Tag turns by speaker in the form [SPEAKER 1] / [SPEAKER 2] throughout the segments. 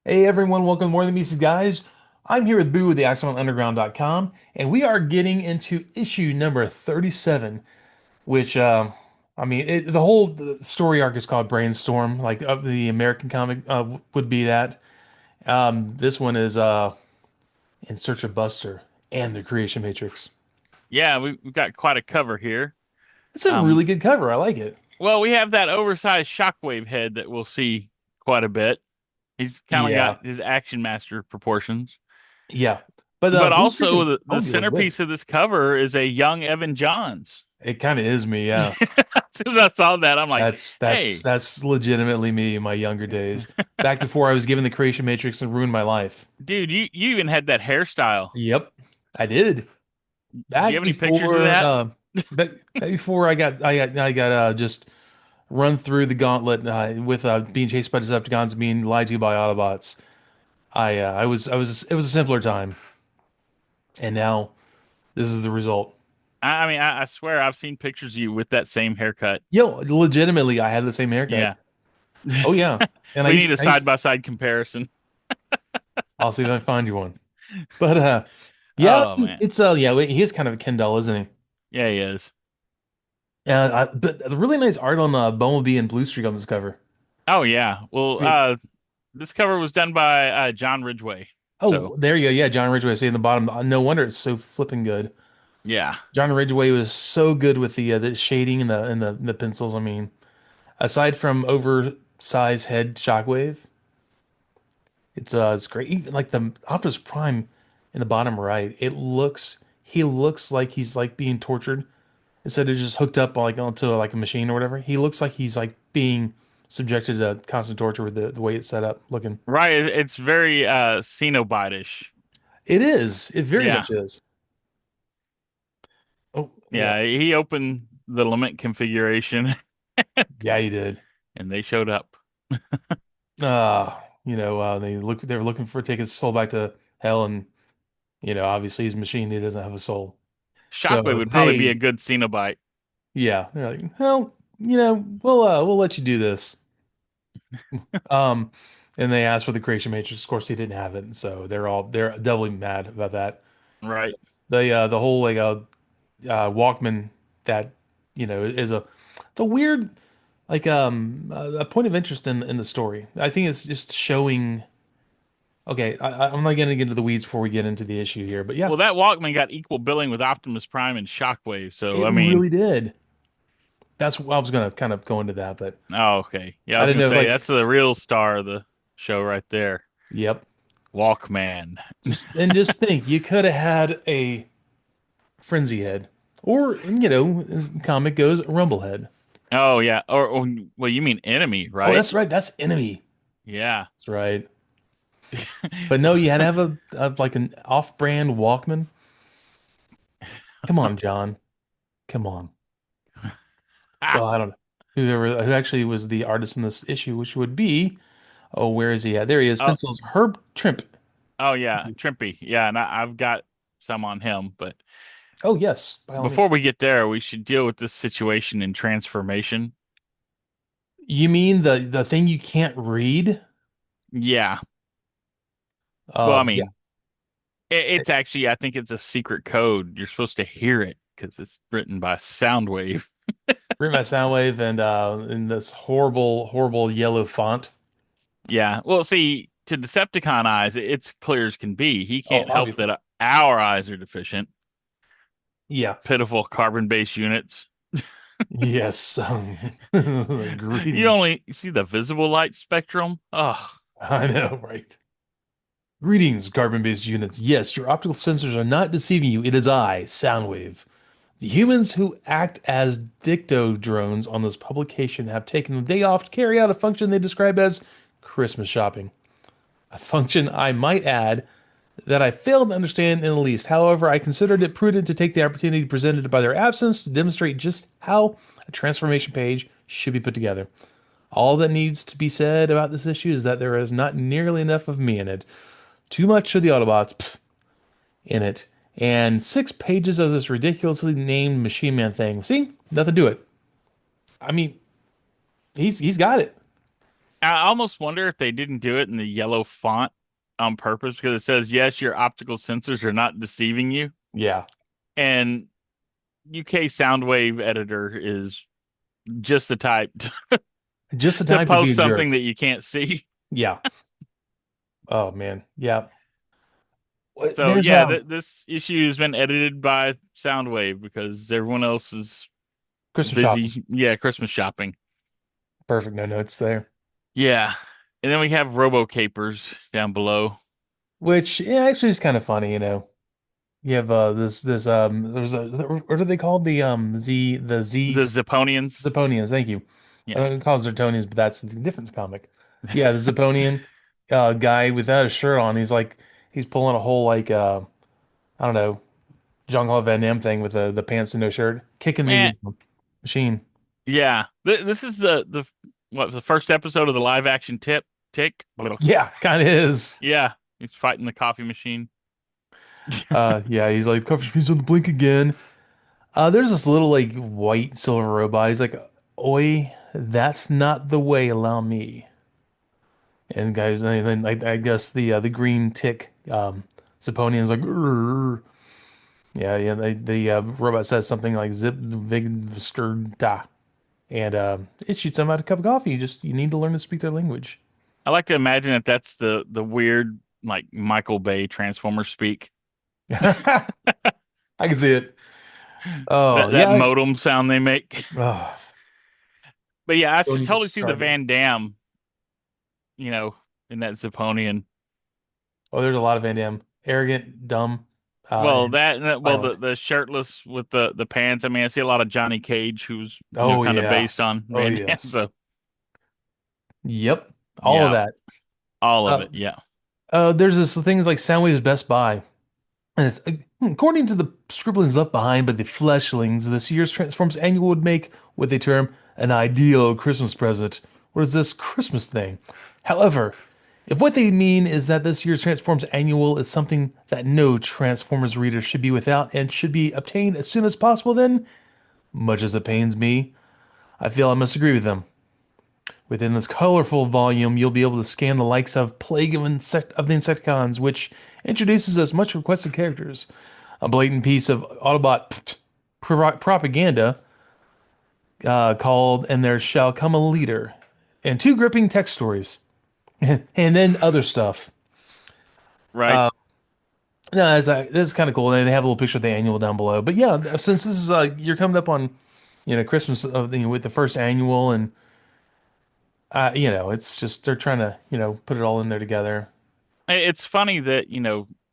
[SPEAKER 1] Hey everyone, welcome to Morethanmeetstheseguys. I'm here with Boo with the AxonUnderground.com, and we are getting into issue number 37, which the whole story arc is called Brainstorm, like of the American comic would be that. This one is In Search of Buster and the Creation Matrix.
[SPEAKER 2] Yeah, we've got quite a cover here.
[SPEAKER 1] It's a
[SPEAKER 2] Um,
[SPEAKER 1] really good cover. I like it.
[SPEAKER 2] well, we have that oversized Shockwave head that we'll see quite a bit. He's kind of got
[SPEAKER 1] Yeah,
[SPEAKER 2] his Action Master proportions.
[SPEAKER 1] yeah. But
[SPEAKER 2] But
[SPEAKER 1] Booster
[SPEAKER 2] also,
[SPEAKER 1] can
[SPEAKER 2] the
[SPEAKER 1] always look good.
[SPEAKER 2] centerpiece of this cover is a young Evan Johns.
[SPEAKER 1] It kind of is me,
[SPEAKER 2] As
[SPEAKER 1] yeah.
[SPEAKER 2] soon as I saw that, I'm like,
[SPEAKER 1] That's that's
[SPEAKER 2] hey,
[SPEAKER 1] that's legitimately me in my younger days. Back before I was given the Creation Matrix and ruined my life.
[SPEAKER 2] dude, you even had that hairstyle.
[SPEAKER 1] Yep, I did.
[SPEAKER 2] Do you
[SPEAKER 1] Back
[SPEAKER 2] have any pictures of
[SPEAKER 1] before
[SPEAKER 2] that?
[SPEAKER 1] back before I got just run through the gauntlet with being chased by Decepticons and being lied to by Autobots. I was it was a simpler time. And now this is the result.
[SPEAKER 2] I mean, I swear I've seen pictures of you with that same haircut.
[SPEAKER 1] Yo, legitimately I had the same haircut.
[SPEAKER 2] Yeah.
[SPEAKER 1] Oh yeah. And
[SPEAKER 2] We need a
[SPEAKER 1] I used
[SPEAKER 2] side by side comparison.
[SPEAKER 1] I'll see if I can find you one. But yeah,
[SPEAKER 2] Oh man.
[SPEAKER 1] it's he is kind of a Ken doll, isn't he?
[SPEAKER 2] Yeah, he is.
[SPEAKER 1] But the really nice art on Bumblebee and Blue Streak on this cover.
[SPEAKER 2] Oh yeah. Well,
[SPEAKER 1] I mean,
[SPEAKER 2] this cover was done by John Ridgway. So
[SPEAKER 1] oh, there you go. Yeah, John Ridgway. See in the bottom. No wonder it's so flipping good.
[SPEAKER 2] yeah.
[SPEAKER 1] John Ridgway was so good with the shading and the pencils. I mean, aside from oversized head Shockwave, it's great. Even like the Optimus Prime in the bottom right, he looks like he's like being tortured instead of just hooked up like onto like a machine or whatever. He looks like he's like being subjected to constant torture with the way it's set up looking.
[SPEAKER 2] Right. It's very Cenobite-ish.
[SPEAKER 1] It is. It very
[SPEAKER 2] Yeah.
[SPEAKER 1] much is. Oh, yeah.
[SPEAKER 2] Yeah. He opened the lament configuration
[SPEAKER 1] Yeah, he did.
[SPEAKER 2] and they showed up.
[SPEAKER 1] They were looking for take his soul back to hell, and obviously he's a machine, he doesn't have a soul.
[SPEAKER 2] Shockwave
[SPEAKER 1] So
[SPEAKER 2] would probably be a
[SPEAKER 1] they
[SPEAKER 2] good Cenobite.
[SPEAKER 1] yeah, they're like, well, we'll let you do this. Um and they asked for the creation matrix. Of course he didn't have it, and so they're doubly mad about that.
[SPEAKER 2] Right.
[SPEAKER 1] The whole like Walkman that is it's a weird a point of interest in the story. I think it's just showing. Okay, I'm not getting into the weeds before we get into the issue here, but yeah,
[SPEAKER 2] Well, that Walkman got equal billing with Optimus Prime and Shockwave. So,
[SPEAKER 1] it
[SPEAKER 2] I mean,
[SPEAKER 1] really did. That's I was gonna kind of go into that, but
[SPEAKER 2] oh, okay. Yeah, I
[SPEAKER 1] I
[SPEAKER 2] was
[SPEAKER 1] didn't
[SPEAKER 2] gonna
[SPEAKER 1] know.
[SPEAKER 2] say
[SPEAKER 1] Like,
[SPEAKER 2] that's the real star of the show right there.
[SPEAKER 1] yep.
[SPEAKER 2] Walkman.
[SPEAKER 1] Just think, you could have had a frenzy head, or as the comic goes, a rumble head.
[SPEAKER 2] Oh yeah. Or well, you mean enemy,
[SPEAKER 1] Oh,
[SPEAKER 2] right?
[SPEAKER 1] that's right. That's enemy.
[SPEAKER 2] Yeah.
[SPEAKER 1] That's right. But no, you had to have like an off-brand Walkman. Come on, John. Come on.
[SPEAKER 2] Ah.
[SPEAKER 1] Well, I don't know who actually was the artist in this issue, which would be. Oh, where is he at? There he is.
[SPEAKER 2] Oh,
[SPEAKER 1] Pencils. Herb Trimp.
[SPEAKER 2] oh yeah, Trimpy. Yeah, and I've got some on him. But
[SPEAKER 1] Oh, yes, by all
[SPEAKER 2] before we
[SPEAKER 1] means.
[SPEAKER 2] get there, we should deal with this situation in transformation.
[SPEAKER 1] You mean the thing you can't read?
[SPEAKER 2] Yeah. Well, I
[SPEAKER 1] Yeah.
[SPEAKER 2] mean, it's actually, I think it's a secret code. You're supposed to hear it because it's written by Soundwave.
[SPEAKER 1] Read my Soundwave and in this horrible, horrible yellow font.
[SPEAKER 2] Yeah. Well, see, to Decepticon eyes, it's clear as can be. He
[SPEAKER 1] Oh,
[SPEAKER 2] can't help
[SPEAKER 1] obviously.
[SPEAKER 2] that our eyes are deficient.
[SPEAKER 1] Yeah.
[SPEAKER 2] Pitiful carbon-based units.
[SPEAKER 1] Yes.
[SPEAKER 2] You
[SPEAKER 1] Greetings.
[SPEAKER 2] only see the visible light spectrum. Oh,
[SPEAKER 1] I know, right? Greetings, carbon-based units. Yes, your optical sensors are not deceiving you. It is I, Soundwave. The humans who act as dicto drones on this publication have taken the day off to carry out a function they describe as Christmas shopping. A function, I might add, that I failed to understand in the least. However, I considered it prudent to take the opportunity presented by their absence to demonstrate just how a transformation page should be put together. All that needs to be said about this issue is that there is not nearly enough of me in it. Too much of the Autobots in it, and 6 pages of this ridiculously named Machine Man thing. See, nothing to it. I mean, he's got it.
[SPEAKER 2] I almost wonder if they didn't do it in the yellow font on purpose because it says, yes, your optical sensors are not deceiving you.
[SPEAKER 1] Yeah,
[SPEAKER 2] And UK Soundwave editor is just the type
[SPEAKER 1] just the
[SPEAKER 2] to
[SPEAKER 1] time to be
[SPEAKER 2] post
[SPEAKER 1] a
[SPEAKER 2] something
[SPEAKER 1] jerk.
[SPEAKER 2] that you can't see.
[SPEAKER 1] Yeah. Oh man. Yeah.
[SPEAKER 2] So
[SPEAKER 1] There's
[SPEAKER 2] yeah, this issue has been edited by Soundwave because everyone else is
[SPEAKER 1] Christmas shopping.
[SPEAKER 2] busy. Yeah, Christmas shopping.
[SPEAKER 1] Perfect. No notes there.
[SPEAKER 2] Yeah. And then we have Robo Capers down below.
[SPEAKER 1] Which yeah, actually is kind of funny, you know. You have this there's a what are they called? The
[SPEAKER 2] The Zipponians.
[SPEAKER 1] Zipponians. Thank you. I
[SPEAKER 2] Yeah.
[SPEAKER 1] don't call it Zertonians, but that's the difference comic. Yeah, the Zipponian guy without a shirt on. He's pulling a whole like I don't know Jean-Claude Van Damme thing with the pants and no shirt, kicking
[SPEAKER 2] Man,
[SPEAKER 1] the machine.
[SPEAKER 2] yeah. This is the what the first episode of the live action tick.
[SPEAKER 1] Yeah, kind of is.
[SPEAKER 2] Yeah, he's fighting the coffee machine.
[SPEAKER 1] Yeah, he's like cover speed's on the blink again. There's this little like white silver robot. He's like, "Oi, that's not the way. Allow me." And guys, and then I guess the green tick Sapponian's like, "Grrr." Yeah, yeah. The robot says something like "zip vig da," and it shoots him out a cup of coffee. You need to learn to speak their language.
[SPEAKER 2] I like to imagine that that's the weird like Michael Bay Transformer speak.
[SPEAKER 1] I can see it. Oh
[SPEAKER 2] That
[SPEAKER 1] yeah.
[SPEAKER 2] modem sound they make.
[SPEAKER 1] Oh,
[SPEAKER 2] But yeah,
[SPEAKER 1] don't even
[SPEAKER 2] totally see the
[SPEAKER 1] start me.
[SPEAKER 2] Van Damme, you know, in that Zipponian.
[SPEAKER 1] Oh, there's a lot of Van Damme. Arrogant, dumb,
[SPEAKER 2] Well,
[SPEAKER 1] and
[SPEAKER 2] well
[SPEAKER 1] violent.
[SPEAKER 2] the shirtless with the pants. I mean, I see a lot of Johnny Cage, who's
[SPEAKER 1] Oh
[SPEAKER 2] kind of
[SPEAKER 1] yeah.
[SPEAKER 2] based on
[SPEAKER 1] Oh
[SPEAKER 2] Van Damme.
[SPEAKER 1] yes.
[SPEAKER 2] So
[SPEAKER 1] Yep. All of
[SPEAKER 2] yeah,
[SPEAKER 1] that.
[SPEAKER 2] all of
[SPEAKER 1] Uh,
[SPEAKER 2] it. Yeah.
[SPEAKER 1] there's this things like Soundwave's Best Buy. And it's, according to the scribblings left behind by the fleshlings, this year's Transformers annual would make what they term an ideal Christmas present. What is this Christmas thing? However, if what they mean is that this year's Transformers annual is something that no Transformers reader should be without and should be obtained as soon as possible, then, much as it pains me, I feel I must agree with them. Within this colorful volume, you'll be able to scan the likes of of the Insecticons, which introduces us much requested characters, a blatant piece of Autobot propaganda called "And There Shall Come a Leader," and two gripping text stories, and then other stuff.
[SPEAKER 2] Right.
[SPEAKER 1] Uh, no, that's kind of cool. And they have a little picture of the annual down below. But yeah, since this is you're coming up on, Christmas with the first annual, and it's just they're trying to put it all in there together.
[SPEAKER 2] It's funny that,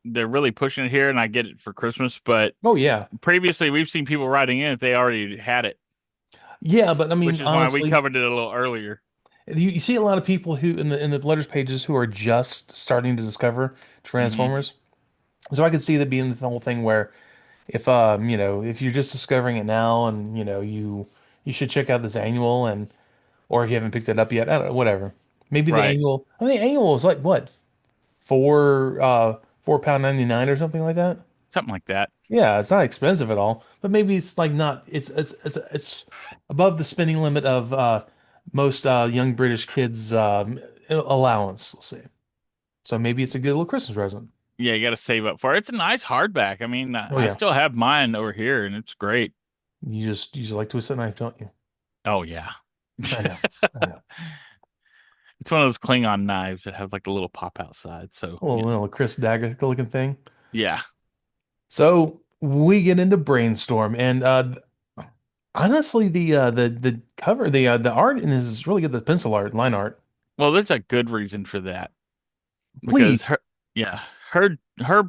[SPEAKER 2] they're really pushing it here, and I get it for Christmas, but
[SPEAKER 1] Oh yeah,
[SPEAKER 2] previously we've seen people writing in that they already had it,
[SPEAKER 1] yeah. But I
[SPEAKER 2] which
[SPEAKER 1] mean,
[SPEAKER 2] is why we
[SPEAKER 1] honestly,
[SPEAKER 2] covered it a little earlier.
[SPEAKER 1] you see a lot of people who in the letters pages who are just starting to discover
[SPEAKER 2] Hmm.
[SPEAKER 1] Transformers. So I could see that being the whole thing where if you're just discovering it now and you should check out this annual and or if you haven't picked it up yet, I don't know, whatever. Maybe the
[SPEAKER 2] Right.
[SPEAKER 1] annual. I mean, the annual is like what, £4.99 or something like that.
[SPEAKER 2] Something like that.
[SPEAKER 1] Yeah, it's not expensive at all, but maybe it's like not. It's above the spending limit of most young British kids' allowance. Let's see. So maybe it's a good little Christmas present.
[SPEAKER 2] Yeah, you got to save up for it. It's a nice hardback. I mean,
[SPEAKER 1] Oh
[SPEAKER 2] I
[SPEAKER 1] yeah,
[SPEAKER 2] still have mine over here, and it's great.
[SPEAKER 1] you just like Twisted Knife, don't you?
[SPEAKER 2] Oh yeah.
[SPEAKER 1] I know, I know.
[SPEAKER 2] It's one of those Klingon knives that have like a little pop outside. So,
[SPEAKER 1] A little Chris Dagger looking thing.
[SPEAKER 2] yeah.
[SPEAKER 1] So we get into Brainstorm, and honestly, the cover, the art in this is really good. The pencil art, line art.
[SPEAKER 2] Well, there's a good reason for that because
[SPEAKER 1] Please.
[SPEAKER 2] yeah, Herb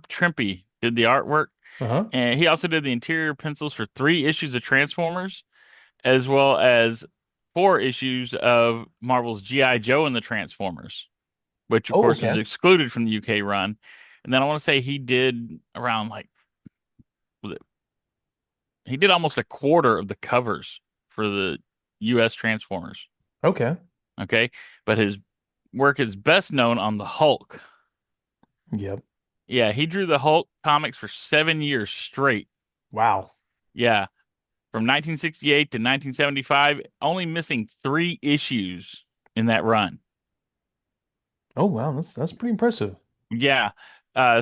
[SPEAKER 2] Trimpe did the artwork,
[SPEAKER 1] Uh-huh.
[SPEAKER 2] and he also did the interior pencils for 3 issues of Transformers, as well as 4 issues of Marvel's G.I. Joe and the Transformers, which of
[SPEAKER 1] Oh,
[SPEAKER 2] course is
[SPEAKER 1] okay.
[SPEAKER 2] excluded from the UK run. And then I want to say he did around like was it, he did almost a quarter of the covers for the US Transformers.
[SPEAKER 1] Okay.
[SPEAKER 2] Okay. But his work is best known on the Hulk.
[SPEAKER 1] Yep.
[SPEAKER 2] Yeah, he drew the Hulk comics for 7 years straight.
[SPEAKER 1] Wow.
[SPEAKER 2] Yeah, from 1968 to 1975, only missing 3 issues in that run.
[SPEAKER 1] Oh wow, that's pretty impressive.
[SPEAKER 2] Yeah.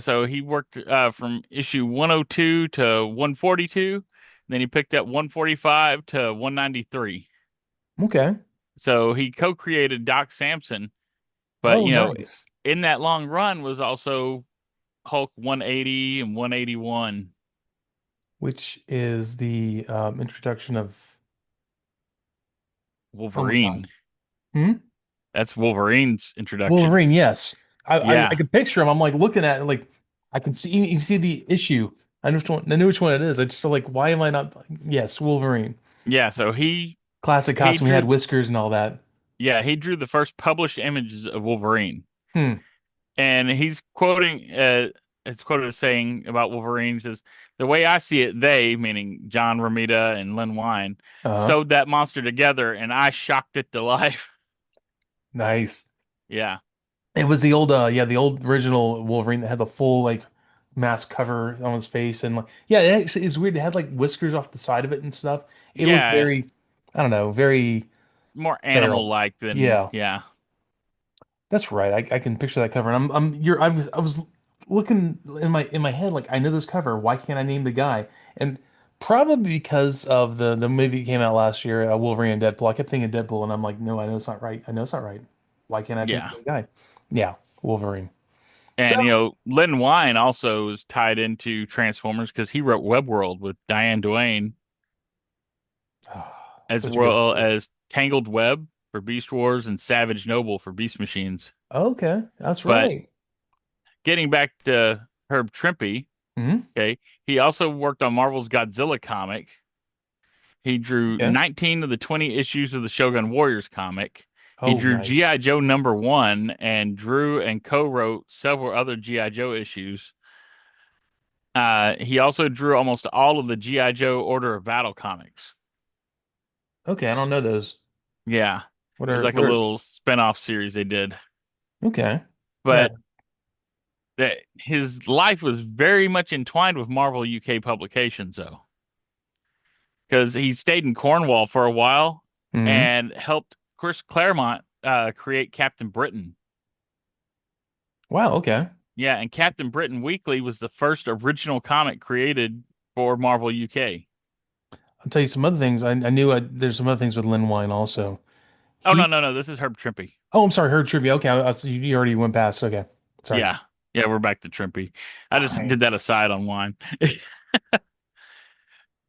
[SPEAKER 2] So he worked from issue 102 to 142. Then he picked up 145 to 193.
[SPEAKER 1] Okay.
[SPEAKER 2] So he co-created Doc Samson, but
[SPEAKER 1] Oh, nice.
[SPEAKER 2] in that long run was also Hulk 180 and 181.
[SPEAKER 1] Which is the introduction of, oh my God.
[SPEAKER 2] Wolverine.
[SPEAKER 1] Hmm?
[SPEAKER 2] That's Wolverine's introduction.
[SPEAKER 1] Wolverine, yes. I
[SPEAKER 2] Yeah.
[SPEAKER 1] can picture him. I'm like looking at it, like I can see, you can see the issue. I know which one it is. I just like, why am I not? Yes, Wolverine.
[SPEAKER 2] Yeah, so
[SPEAKER 1] Nice. Classic
[SPEAKER 2] he
[SPEAKER 1] costume. He had
[SPEAKER 2] drew
[SPEAKER 1] whiskers and all that.
[SPEAKER 2] he drew the first published images of Wolverine.
[SPEAKER 1] Hmm.
[SPEAKER 2] And he's quoting it's quoted as saying about Wolverine says, "The way I see it, they, meaning John Romita and Len Wein,
[SPEAKER 1] Uh-huh.
[SPEAKER 2] sewed that monster together and I shocked it to life."
[SPEAKER 1] Nice.
[SPEAKER 2] Yeah.
[SPEAKER 1] It was the old, yeah, the old original Wolverine that had the full like mask cover on his face, and like, yeah, it actually is weird. It had like whiskers off the side of it and stuff. It looked
[SPEAKER 2] Yeah,
[SPEAKER 1] very, I don't know, very
[SPEAKER 2] more
[SPEAKER 1] feral.
[SPEAKER 2] animal-like than
[SPEAKER 1] Yeah.
[SPEAKER 2] yeah.
[SPEAKER 1] That's right. I can picture that cover. And I was looking in my head like I know this cover. Why can't I name the guy? And probably because of the movie that came out last year, Wolverine and Deadpool. I kept thinking Deadpool, and I'm like, no, I know it's not right. I know it's not right. Why can't I think
[SPEAKER 2] Yeah.
[SPEAKER 1] of the guy? Yeah, Wolverine. So,
[SPEAKER 2] And Len Wein also is tied into Transformers because he wrote Web World with Diane Duane as
[SPEAKER 1] such a good
[SPEAKER 2] well
[SPEAKER 1] issue.
[SPEAKER 2] as Tangled Web for Beast Wars and Savage Noble for Beast Machines.
[SPEAKER 1] Okay, that's
[SPEAKER 2] But
[SPEAKER 1] right.
[SPEAKER 2] getting back to Herb Trimpe,
[SPEAKER 1] Hmm.
[SPEAKER 2] okay, he also worked on Marvel's Godzilla comic. He drew
[SPEAKER 1] Okay.
[SPEAKER 2] 19 of the 20 issues of the Shogun Warriors comic. He
[SPEAKER 1] Oh,
[SPEAKER 2] drew
[SPEAKER 1] nice.
[SPEAKER 2] G.I. Joe #1 and drew and co-wrote several other G.I. Joe issues. He also drew almost all of the G.I. Joe Order of Battle comics.
[SPEAKER 1] Okay, I don't know those.
[SPEAKER 2] Yeah, it was like a
[SPEAKER 1] What are?
[SPEAKER 2] little spin-off series they did.
[SPEAKER 1] Okay. Yeah.
[SPEAKER 2] But that his life was very much entwined with Marvel UK publications, though, because he stayed in Cornwall for a while
[SPEAKER 1] Hmm.
[SPEAKER 2] and helped Chris Claremont create Captain Britain.
[SPEAKER 1] Wow. Okay.
[SPEAKER 2] Yeah, and Captain Britain Weekly was the first original comic created for Marvel UK.
[SPEAKER 1] I'll tell you some other things. I knew there's some other things with Lin Wine also.
[SPEAKER 2] Oh no,
[SPEAKER 1] He,
[SPEAKER 2] no, no, this is Herb Trimpe.
[SPEAKER 1] oh, I'm sorry, her trivia. Okay, you already went past. Okay, sorry.
[SPEAKER 2] Yeah, yeah, we're back to Trimpe. I just
[SPEAKER 1] Fine.
[SPEAKER 2] did that aside on wine.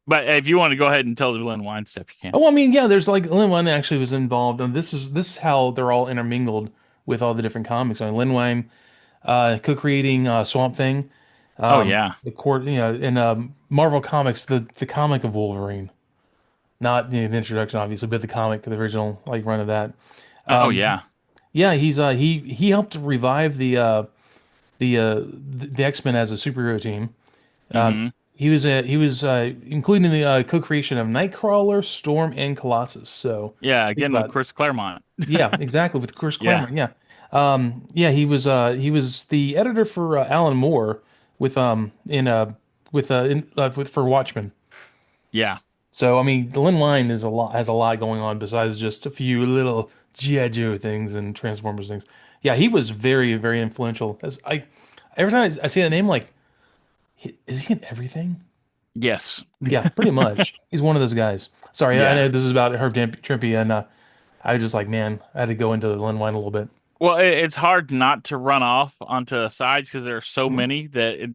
[SPEAKER 2] But if you want to go ahead and tell the Lynn Wine stuff, you can.
[SPEAKER 1] Oh, I mean, yeah, there's like Lin Wine actually was involved, and this is how they're all intermingled with all the different comics. I mean, Lin Wine, co-creating Swamp Thing,
[SPEAKER 2] Oh yeah.
[SPEAKER 1] the court, in Marvel Comics, the comic of Wolverine, not the introduction, obviously, but the comic, the original like run of that.
[SPEAKER 2] Oh
[SPEAKER 1] Um,
[SPEAKER 2] yeah.
[SPEAKER 1] yeah, he helped revive the X-Men as a superhero team. Uh,
[SPEAKER 2] Hmm.
[SPEAKER 1] he was including the co-creation of Nightcrawler, Storm, and Colossus. So
[SPEAKER 2] Yeah,
[SPEAKER 1] think
[SPEAKER 2] again with
[SPEAKER 1] about it.
[SPEAKER 2] Chris Claremont.
[SPEAKER 1] Yeah, exactly with Chris
[SPEAKER 2] Yeah.
[SPEAKER 1] Claremont. Yeah, yeah, he was the editor for Alan Moore with for Watchmen.
[SPEAKER 2] Yeah.
[SPEAKER 1] So I mean, the Lin Line is a lot has a lot going on besides just a few little G.I. Joe things and Transformers things. Yeah, he was very influential. As I every time I see that name, like, is he in everything?
[SPEAKER 2] Yes.
[SPEAKER 1] Yeah, pretty much. He's one of those guys. Sorry, I
[SPEAKER 2] Yeah.
[SPEAKER 1] know this is about Herb Trimpe, and I was just like, man, I had to go into the Len Wein a little bit.
[SPEAKER 2] Well, it's hard not to run off onto sides because there are so
[SPEAKER 1] Mhm.
[SPEAKER 2] many that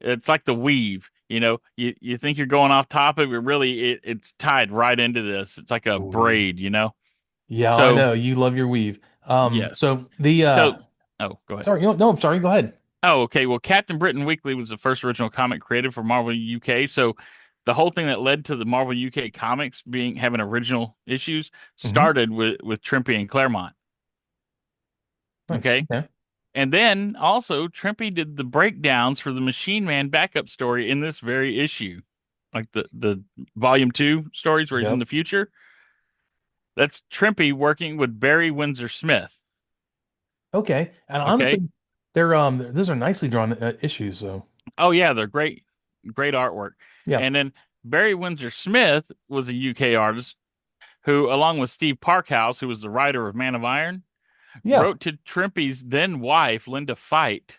[SPEAKER 2] it's like the weave. You think you're going off topic, but really it's tied right into this. It's like a
[SPEAKER 1] Oh yeah,
[SPEAKER 2] braid.
[SPEAKER 1] yeah, I
[SPEAKER 2] So
[SPEAKER 1] know you love your weave.
[SPEAKER 2] yes.
[SPEAKER 1] So the
[SPEAKER 2] So oh, go ahead.
[SPEAKER 1] sorry, no, I'm sorry. Go ahead.
[SPEAKER 2] Oh, okay. Well, Captain Britain Weekly was the first original comic created for Marvel UK. So the whole thing that led to the Marvel UK comics being having original issues
[SPEAKER 1] Hmm.
[SPEAKER 2] started with Trimpe and Claremont.
[SPEAKER 1] Nice.
[SPEAKER 2] Okay.
[SPEAKER 1] Okay.
[SPEAKER 2] And then also Trimpe did the breakdowns for the Machine Man backup story in this very issue. Like the volume 2 stories where he's in
[SPEAKER 1] Yep.
[SPEAKER 2] the future. That's Trimpe working with Barry Windsor Smith.
[SPEAKER 1] Okay. And
[SPEAKER 2] Okay.
[SPEAKER 1] honestly, those are nicely drawn issues. So
[SPEAKER 2] Oh yeah, they're great, great artwork.
[SPEAKER 1] yeah.
[SPEAKER 2] And then Barry Windsor Smith was a UK artist who, along with Steve Parkhouse, who was the writer of Man of Iron,
[SPEAKER 1] Yeah.
[SPEAKER 2] wrote to Trimpe's then wife, Linda Fite,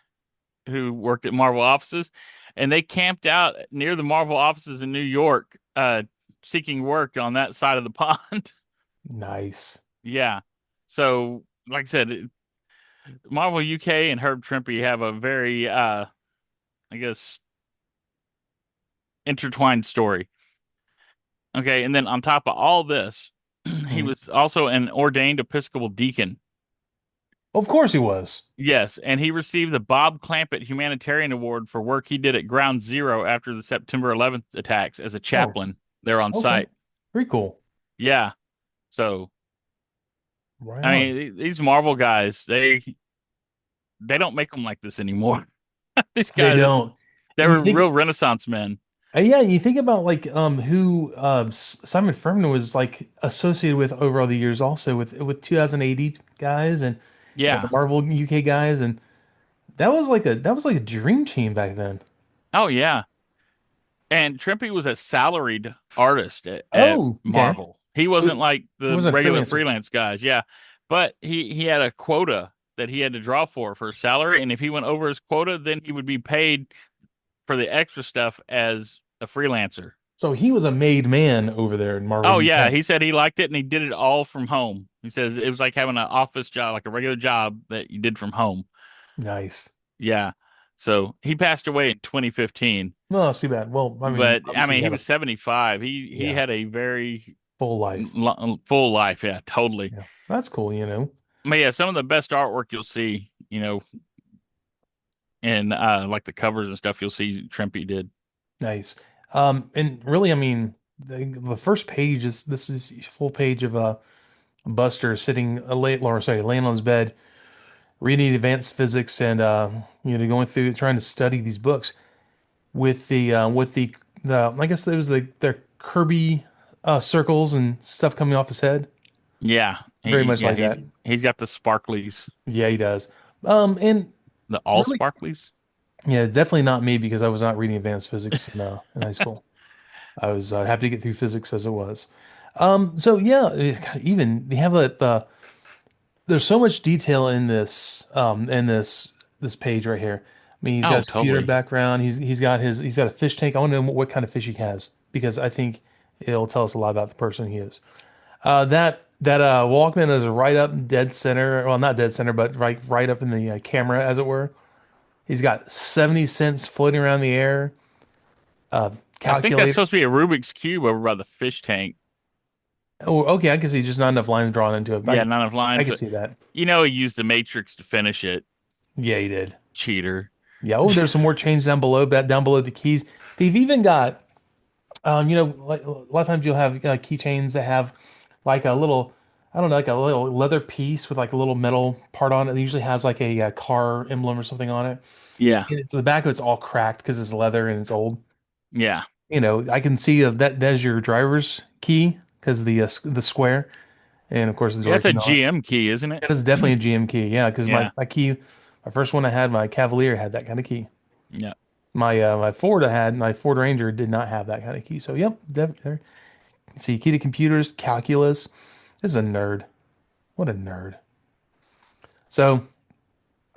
[SPEAKER 2] who worked at Marvel offices, and they camped out near the Marvel offices in New York, seeking work on that side of the pond.
[SPEAKER 1] Nice.
[SPEAKER 2] Yeah. So, like I said, Marvel UK and Herb Trimpe have a very, I guess, intertwined story. Okay, and then on top of all this, he
[SPEAKER 1] Mhm.
[SPEAKER 2] was also an ordained Episcopal deacon.
[SPEAKER 1] Of course he was.
[SPEAKER 2] Yes, and he received the Bob Clampett Humanitarian Award for work he did at Ground Zero after the September 11th attacks as a
[SPEAKER 1] Oh,
[SPEAKER 2] chaplain there on
[SPEAKER 1] okay.
[SPEAKER 2] site.
[SPEAKER 1] Very cool.
[SPEAKER 2] Yeah. So,
[SPEAKER 1] Right
[SPEAKER 2] I
[SPEAKER 1] on.
[SPEAKER 2] mean, these Marvel guys, they don't make them like this anymore. These
[SPEAKER 1] They
[SPEAKER 2] guys,
[SPEAKER 1] don't.
[SPEAKER 2] they
[SPEAKER 1] And you
[SPEAKER 2] were
[SPEAKER 1] think,
[SPEAKER 2] real Renaissance men.
[SPEAKER 1] yeah, you think about like who Simon Furman was like associated with over all the years, also with 2080 guys and the
[SPEAKER 2] Yeah.
[SPEAKER 1] Marvel UK guys, and that was like a dream team back then.
[SPEAKER 2] Oh, yeah. And Trimpe was a salaried artist at
[SPEAKER 1] Oh, okay.
[SPEAKER 2] Marvel. He
[SPEAKER 1] He
[SPEAKER 2] wasn't like
[SPEAKER 1] he
[SPEAKER 2] the
[SPEAKER 1] was a
[SPEAKER 2] regular
[SPEAKER 1] freelancer.
[SPEAKER 2] freelance guys. Yeah. But he had a quota that he had to draw for his salary. And if he went over his quota, then he would be paid for the extra stuff as a freelancer.
[SPEAKER 1] So he was a made man over there in Marvel
[SPEAKER 2] Oh, yeah.
[SPEAKER 1] UK.
[SPEAKER 2] He said he liked it and he did it all from home. He says it was like having an office job, like a regular job that you did from home.
[SPEAKER 1] Nice.
[SPEAKER 2] Yeah. So he passed away in 2015.
[SPEAKER 1] No, that's too bad. Well, I mean,
[SPEAKER 2] But I
[SPEAKER 1] obviously he
[SPEAKER 2] mean, he
[SPEAKER 1] had a
[SPEAKER 2] was 75. He
[SPEAKER 1] yeah,
[SPEAKER 2] had a very
[SPEAKER 1] full life.
[SPEAKER 2] full life. Yeah, totally.
[SPEAKER 1] Yeah. That's cool.
[SPEAKER 2] But yeah, some of the best artwork you'll see, in like the covers and stuff, you'll see Trimpe did.
[SPEAKER 1] Nice. And really, I mean, the first page is this is full page of Buster sitting laying on his bed, reading advanced physics and going through trying to study these books with the I guess there was the Kirby circles and stuff coming off his head.
[SPEAKER 2] Yeah,
[SPEAKER 1] Very much
[SPEAKER 2] yeah,
[SPEAKER 1] like that.
[SPEAKER 2] he's got the sparklies,
[SPEAKER 1] Yeah, he does. And
[SPEAKER 2] the all
[SPEAKER 1] really,
[SPEAKER 2] sparklies.
[SPEAKER 1] yeah, definitely not me because I was not reading advanced physics in high school. I was happy to get through physics as it was. So yeah, even they have there's so much detail in this page right here. I mean, he's got
[SPEAKER 2] Oh,
[SPEAKER 1] his computer
[SPEAKER 2] totally.
[SPEAKER 1] background. He's got a fish tank. I want to know what kind of fish he has because I think it'll tell us a lot about the person he is. That Walkman is right up dead center. Well, not dead center, but right up in the camera, as it were. He's got 70 cents floating around the air. Uh,
[SPEAKER 2] I think that's
[SPEAKER 1] calculator.
[SPEAKER 2] supposed to be a Rubik's cube over by the fish tank.
[SPEAKER 1] Oh, okay. I can see just not enough lines drawn into it.
[SPEAKER 2] Yeah,
[SPEAKER 1] I
[SPEAKER 2] none of
[SPEAKER 1] I
[SPEAKER 2] lines.
[SPEAKER 1] can see that.
[SPEAKER 2] He used the Matrix to finish it.
[SPEAKER 1] Yeah, he did.
[SPEAKER 2] Cheater.
[SPEAKER 1] Yeah. Oh, there's some more change down below. Down below the keys, they've even got like a lot of times you'll have keychains that have like a little, I don't know, like a little leather piece with like a little metal part on it. It usually has like a car emblem or something on it.
[SPEAKER 2] Yeah,
[SPEAKER 1] And the back of it's all cracked because it's leather and it's old.
[SPEAKER 2] yeah,
[SPEAKER 1] I can see that's your driver's key because the square, and of course the
[SPEAKER 2] yeah. It's a
[SPEAKER 1] direction on it.
[SPEAKER 2] GM key, isn't it?
[SPEAKER 1] That is definitely a GM key. Yeah, because my
[SPEAKER 2] Yeah,
[SPEAKER 1] my key, my first one I had, my Cavalier had that kind of key.
[SPEAKER 2] yeah.
[SPEAKER 1] My Ford I had, my Ford Ranger did not have that kind of key. So yep, definitely. See, key to computers, calculus. This is a nerd. What a nerd. So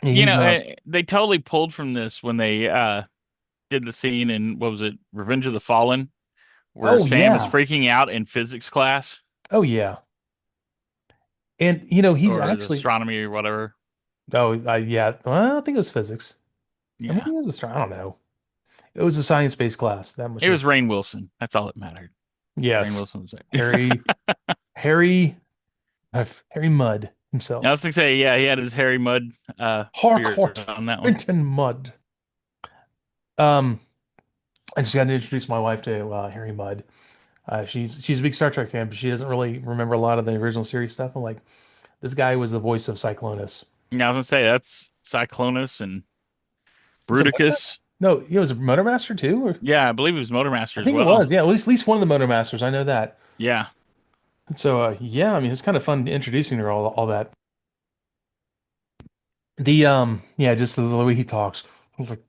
[SPEAKER 1] yeah, he's
[SPEAKER 2] They totally pulled from this when they did the scene in what was it, Revenge of the Fallen, where
[SPEAKER 1] oh
[SPEAKER 2] Sam is
[SPEAKER 1] yeah.
[SPEAKER 2] freaking out in physics class
[SPEAKER 1] Oh yeah. And he's
[SPEAKER 2] or
[SPEAKER 1] actually
[SPEAKER 2] astronomy or whatever.
[SPEAKER 1] yeah. Well, I think it was physics. I mean,
[SPEAKER 2] Yeah,
[SPEAKER 1] he was I don't know. It was a science-based class, that much
[SPEAKER 2] it
[SPEAKER 1] for
[SPEAKER 2] was
[SPEAKER 1] sure.
[SPEAKER 2] Rainn Wilson. That's all that mattered. Rainn
[SPEAKER 1] Yes.
[SPEAKER 2] Wilson was there.
[SPEAKER 1] Harry Harry Harry Mudd
[SPEAKER 2] I was
[SPEAKER 1] himself.
[SPEAKER 2] gonna say, yeah, he had his Harry Mudd
[SPEAKER 1] Harcourt
[SPEAKER 2] spirit on that one.
[SPEAKER 1] Fenton Mudd. Um, I just got to introduce my wife to Harry Mudd. She's a big Star Trek fan, but she doesn't really remember a lot of the original series stuff. I'm like, this guy was the voice of Cyclonus.
[SPEAKER 2] Yeah, I was gonna say that's Cyclonus and
[SPEAKER 1] Was it Motormaster?
[SPEAKER 2] Bruticus.
[SPEAKER 1] No, he was a Motormaster too, or
[SPEAKER 2] Yeah, I believe it was
[SPEAKER 1] I
[SPEAKER 2] Motormaster as
[SPEAKER 1] think it
[SPEAKER 2] well.
[SPEAKER 1] was. Yeah, at least one of the Motormasters. I know that.
[SPEAKER 2] Yeah.
[SPEAKER 1] And so yeah, I mean, it's kind of fun introducing her all that. Yeah, just the way he talks. I was like,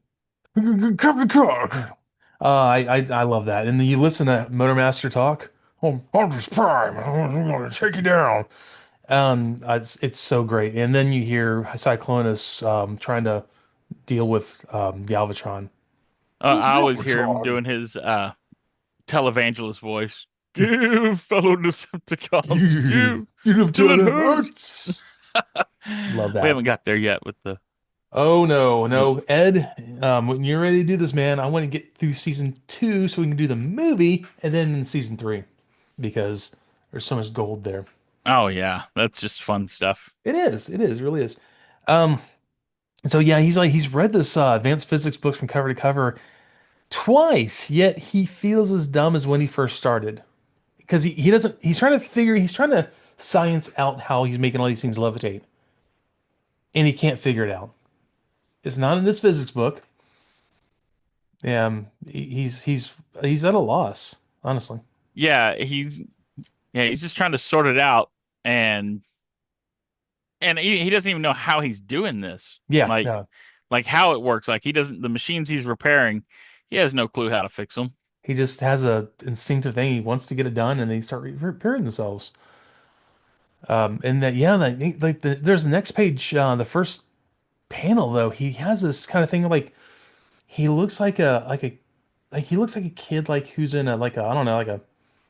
[SPEAKER 1] Captain Cook. I love that. And then you listen to Motormaster talk. Oh, Optimus Prime, I'm gonna take you down. It's so great. And then you hear Cyclonus trying to deal with Galvatron.
[SPEAKER 2] I always hear him
[SPEAKER 1] Galvatron,
[SPEAKER 2] doing his televangelist voice. Give, fellow Decepticons,
[SPEAKER 1] you
[SPEAKER 2] give till it
[SPEAKER 1] until it
[SPEAKER 2] hurts.
[SPEAKER 1] hurts. Love
[SPEAKER 2] We
[SPEAKER 1] that.
[SPEAKER 2] haven't got there yet with the
[SPEAKER 1] Oh no,
[SPEAKER 2] music.
[SPEAKER 1] no, Ed. When you're ready to do this, man, I want to get through season two so we can do the movie and then in season three because there's so much gold there.
[SPEAKER 2] Oh yeah, that's just fun stuff.
[SPEAKER 1] It really is. Um, so yeah, he's read this advanced physics book from cover to cover twice, yet he feels as dumb as when he first started. Because he doesn't he's trying to science out how he's making all these things levitate. And he can't figure it out. It's not in this physics book. He's at a loss, honestly.
[SPEAKER 2] Yeah, he's just trying to sort it out, and he doesn't even know how he's doing this.
[SPEAKER 1] Yeah,
[SPEAKER 2] Like
[SPEAKER 1] no.
[SPEAKER 2] how it works. Like he doesn't the machines he's repairing, he has no clue how to fix them.
[SPEAKER 1] He just has a instinctive thing. He wants to get it done and they start repairing themselves. And that yeah, there's the next page, the first panel though, he has this kind of thing like he looks like he looks like a kid like who's in a like a I don't know, like a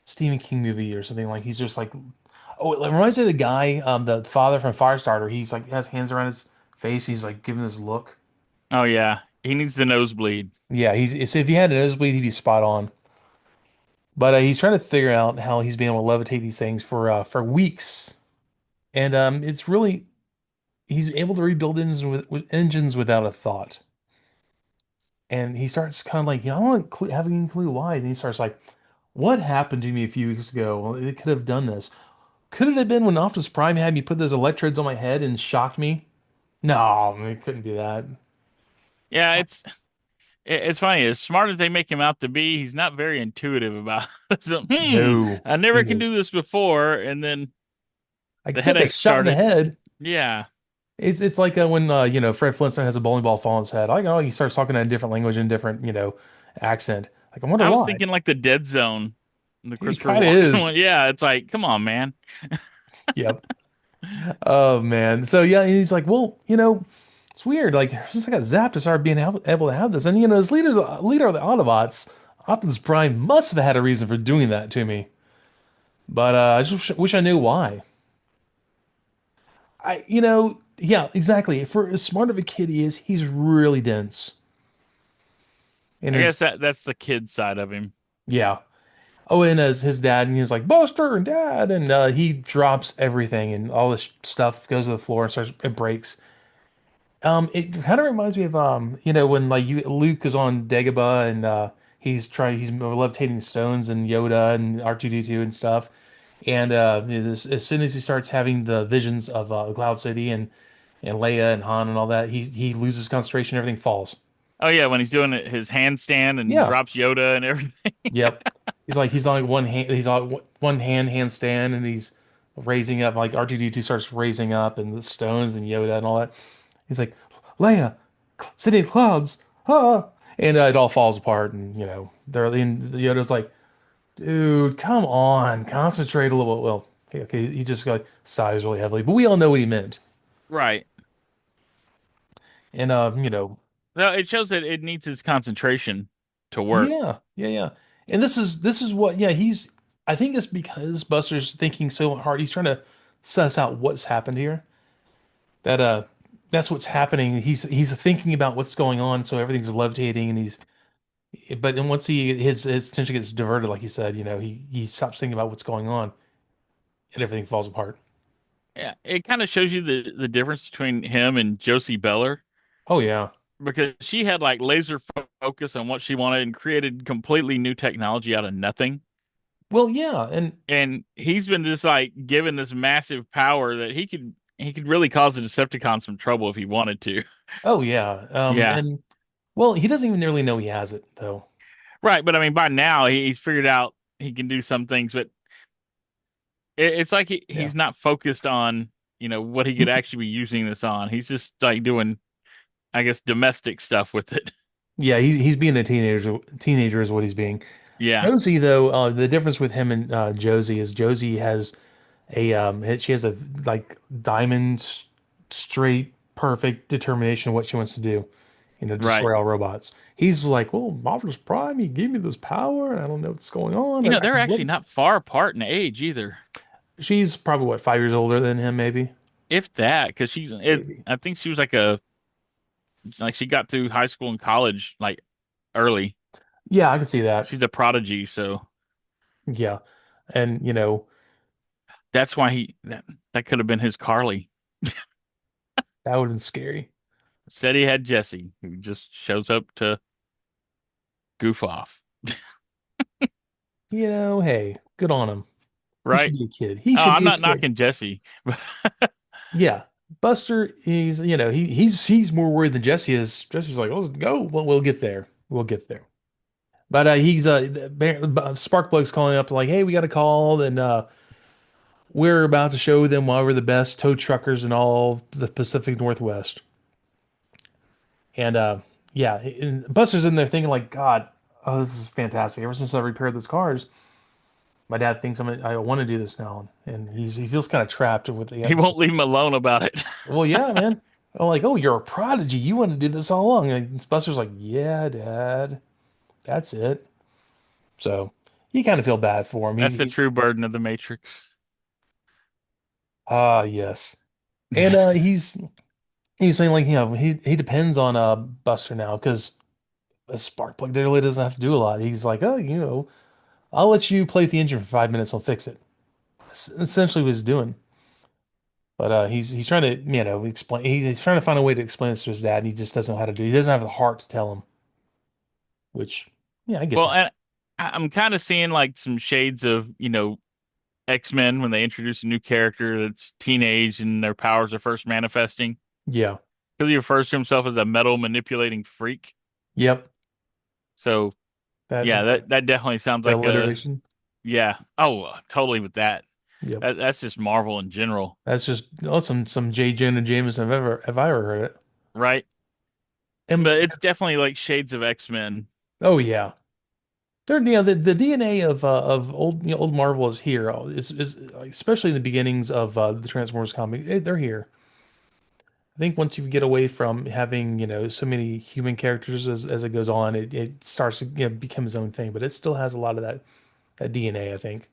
[SPEAKER 1] Stephen King movie or something. Like he's just like oh, it reminds me of the guy, the father from Firestarter. He's like has hands around his face. He's like giving this look.
[SPEAKER 2] Oh yeah, he needs the nosebleed.
[SPEAKER 1] Yeah, so if he had a nosebleed, he'd be spot on. But he's trying to figure out how he's been able to levitate these things for weeks, and it's really he's able to rebuild engines without a thought. And he starts kind of like, I don't have any clue why. And he starts like, what happened to me a few weeks ago? Well, it could have done this. Could it have been when Optimus Prime had me put those electrodes on my head and shocked me? No, it couldn't be that.
[SPEAKER 2] Yeah, it's funny. As smart as they make him out to be, he's not very intuitive about it. So,
[SPEAKER 1] No,
[SPEAKER 2] I
[SPEAKER 1] he
[SPEAKER 2] never can
[SPEAKER 1] is.
[SPEAKER 2] do this before, and then
[SPEAKER 1] I
[SPEAKER 2] the
[SPEAKER 1] can take a
[SPEAKER 2] headache
[SPEAKER 1] shot in the
[SPEAKER 2] started.
[SPEAKER 1] head.
[SPEAKER 2] Yeah,
[SPEAKER 1] It's like when Fred Flintstone has a bowling ball fall on his head. I know he starts talking in a different language and different accent. Like I wonder
[SPEAKER 2] I was
[SPEAKER 1] why.
[SPEAKER 2] thinking like the Dead Zone, the
[SPEAKER 1] He
[SPEAKER 2] Christopher
[SPEAKER 1] kind of
[SPEAKER 2] Walken
[SPEAKER 1] is.
[SPEAKER 2] one. Yeah, it's like, come on, man.
[SPEAKER 1] Yep. Oh man. So yeah, he's like, well, it's weird. Like since I got zapped, I started being able to have this, and as leader of the Autobots, Optimus Prime must have had a reason for doing that to me. But I just wish I knew why. Yeah, exactly. For as smart of a kid he is, he's really dense. And
[SPEAKER 2] I guess
[SPEAKER 1] his
[SPEAKER 2] that's the kid side of him.
[SPEAKER 1] yeah. Oh, and as his dad, and he's like Buster and Dad, and he drops everything, and all this stuff goes to the floor and it breaks. It kind of reminds me of when like Luke is on Dagobah and he's levitating stones and Yoda and R2D2 and stuff. And as soon as he starts having the visions of Cloud City and Leia and Han and all that, he loses concentration, everything falls.
[SPEAKER 2] Oh yeah, when he's doing his handstand and
[SPEAKER 1] Yeah.
[SPEAKER 2] drops Yoda and everything.
[SPEAKER 1] Yep. He's on like one hand handstand and he's raising up like R2D2 starts raising up and the stones and Yoda and all that. He's like, Leia, City of Clouds, ah, and it all falls apart. And Yoda's like, dude, come on, concentrate a little. Well, okay, he just like sighs really heavily, but we all know what he meant.
[SPEAKER 2] Right.
[SPEAKER 1] And
[SPEAKER 2] No, it shows that it needs his concentration to work.
[SPEAKER 1] yeah. And this is what, yeah, I think it's because Buster's thinking so hard. He's trying to suss out what's happened here. That that's what's happening. He's thinking about what's going on, so everything's levitating, and but then once his attention gets diverted, like you said, he stops thinking about what's going on, and everything falls apart.
[SPEAKER 2] Yeah, it kind of shows you the difference between him and Josie Beller
[SPEAKER 1] Oh yeah.
[SPEAKER 2] because she had like laser focus on what she wanted and created completely new technology out of nothing.
[SPEAKER 1] Well, yeah, and
[SPEAKER 2] And he's been just like given this massive power that he could really cause the Decepticons some trouble if he wanted to.
[SPEAKER 1] oh yeah,
[SPEAKER 2] Yeah.
[SPEAKER 1] and well, he doesn't even really know he has it though.
[SPEAKER 2] Right, but I mean by now he's figured out he can do some things, but it's like
[SPEAKER 1] Yeah,
[SPEAKER 2] he's not focused on, what he could actually be using this on. He's just like doing, I guess, domestic stuff with it.
[SPEAKER 1] yeah, he's being a teenager. Teenager is what he's being.
[SPEAKER 2] Yeah.
[SPEAKER 1] Josie, though, the difference with him and Josie is Josie has she has a like diamond straight perfect determination of what she wants to do,
[SPEAKER 2] Right.
[SPEAKER 1] destroy all robots. He's like, well, Optimus Prime, he gave me this power, and I don't know what's going on. I
[SPEAKER 2] They're
[SPEAKER 1] can
[SPEAKER 2] actually
[SPEAKER 1] look.
[SPEAKER 2] not far apart in age either.
[SPEAKER 1] She's probably what, 5 years older than him, maybe.
[SPEAKER 2] If that, because
[SPEAKER 1] Maybe.
[SPEAKER 2] I think she was like she got through high school and college like early.
[SPEAKER 1] Yeah, I can see that.
[SPEAKER 2] She's a prodigy, so
[SPEAKER 1] Yeah. And,
[SPEAKER 2] that's why that could have been his Carly.
[SPEAKER 1] that would have been scary.
[SPEAKER 2] Said he had Jesse, who just shows up to goof off,
[SPEAKER 1] Hey, good on him. He should
[SPEAKER 2] right?
[SPEAKER 1] be a kid. He
[SPEAKER 2] Oh,
[SPEAKER 1] should
[SPEAKER 2] I'm
[SPEAKER 1] be a
[SPEAKER 2] not
[SPEAKER 1] kid.
[SPEAKER 2] knocking Jesse.
[SPEAKER 1] Yeah. Buster, he's more worried than Jesse is. Jesse's like, let's go. Well, we'll get there. We'll get there. But Sparkplug's calling up like, hey, we got a call, and we're about to show them why we're the best tow truckers in all the Pacific Northwest. And yeah, and Buster's in there thinking like, God, oh, this is fantastic. Ever since I repaired those cars, my dad thinks I want to do this now, and he feels kind of trapped with the.
[SPEAKER 2] He won't leave him alone about it.
[SPEAKER 1] Well, yeah, man. I'm like, oh, you're a prodigy. You want to do this all along. And Buster's like, yeah, Dad, that's it. So you kind of feel bad for him.
[SPEAKER 2] That's the true burden of the Matrix.
[SPEAKER 1] Yes. And he's saying like, he depends on Buster now because a Sparkplug really doesn't have to do a lot. He's like, oh, I'll let you play with the engine for 5 minutes. I'll fix it. That's essentially what he's doing. But he's trying to, explain. He's trying to find a way to explain this to his dad, and he just doesn't know how to do it. He doesn't have the heart to tell him, which, yeah, I get
[SPEAKER 2] Well,
[SPEAKER 1] that.
[SPEAKER 2] and I'm kind of seeing like some shades of, X-Men when they introduce a new character that's teenage and their powers are first manifesting.
[SPEAKER 1] Yeah.
[SPEAKER 2] Because he refers to himself as a metal manipulating freak.
[SPEAKER 1] Yep.
[SPEAKER 2] So
[SPEAKER 1] That
[SPEAKER 2] yeah, that definitely sounds
[SPEAKER 1] the
[SPEAKER 2] like a
[SPEAKER 1] alliteration.
[SPEAKER 2] yeah. Oh, totally with that.
[SPEAKER 1] Yep.
[SPEAKER 2] That's just Marvel in general,
[SPEAKER 1] That's just some J. Jonah Jameson have I ever heard it.
[SPEAKER 2] right?
[SPEAKER 1] And
[SPEAKER 2] But it's definitely like shades of X-Men.
[SPEAKER 1] oh yeah. They're, the DNA of old Marvel is here. Is especially in the beginnings of the Transformers comic. They're here. I think once you get away from having, so many human characters as it goes on, it starts to, become its own thing, but it still has a lot of that DNA, I think.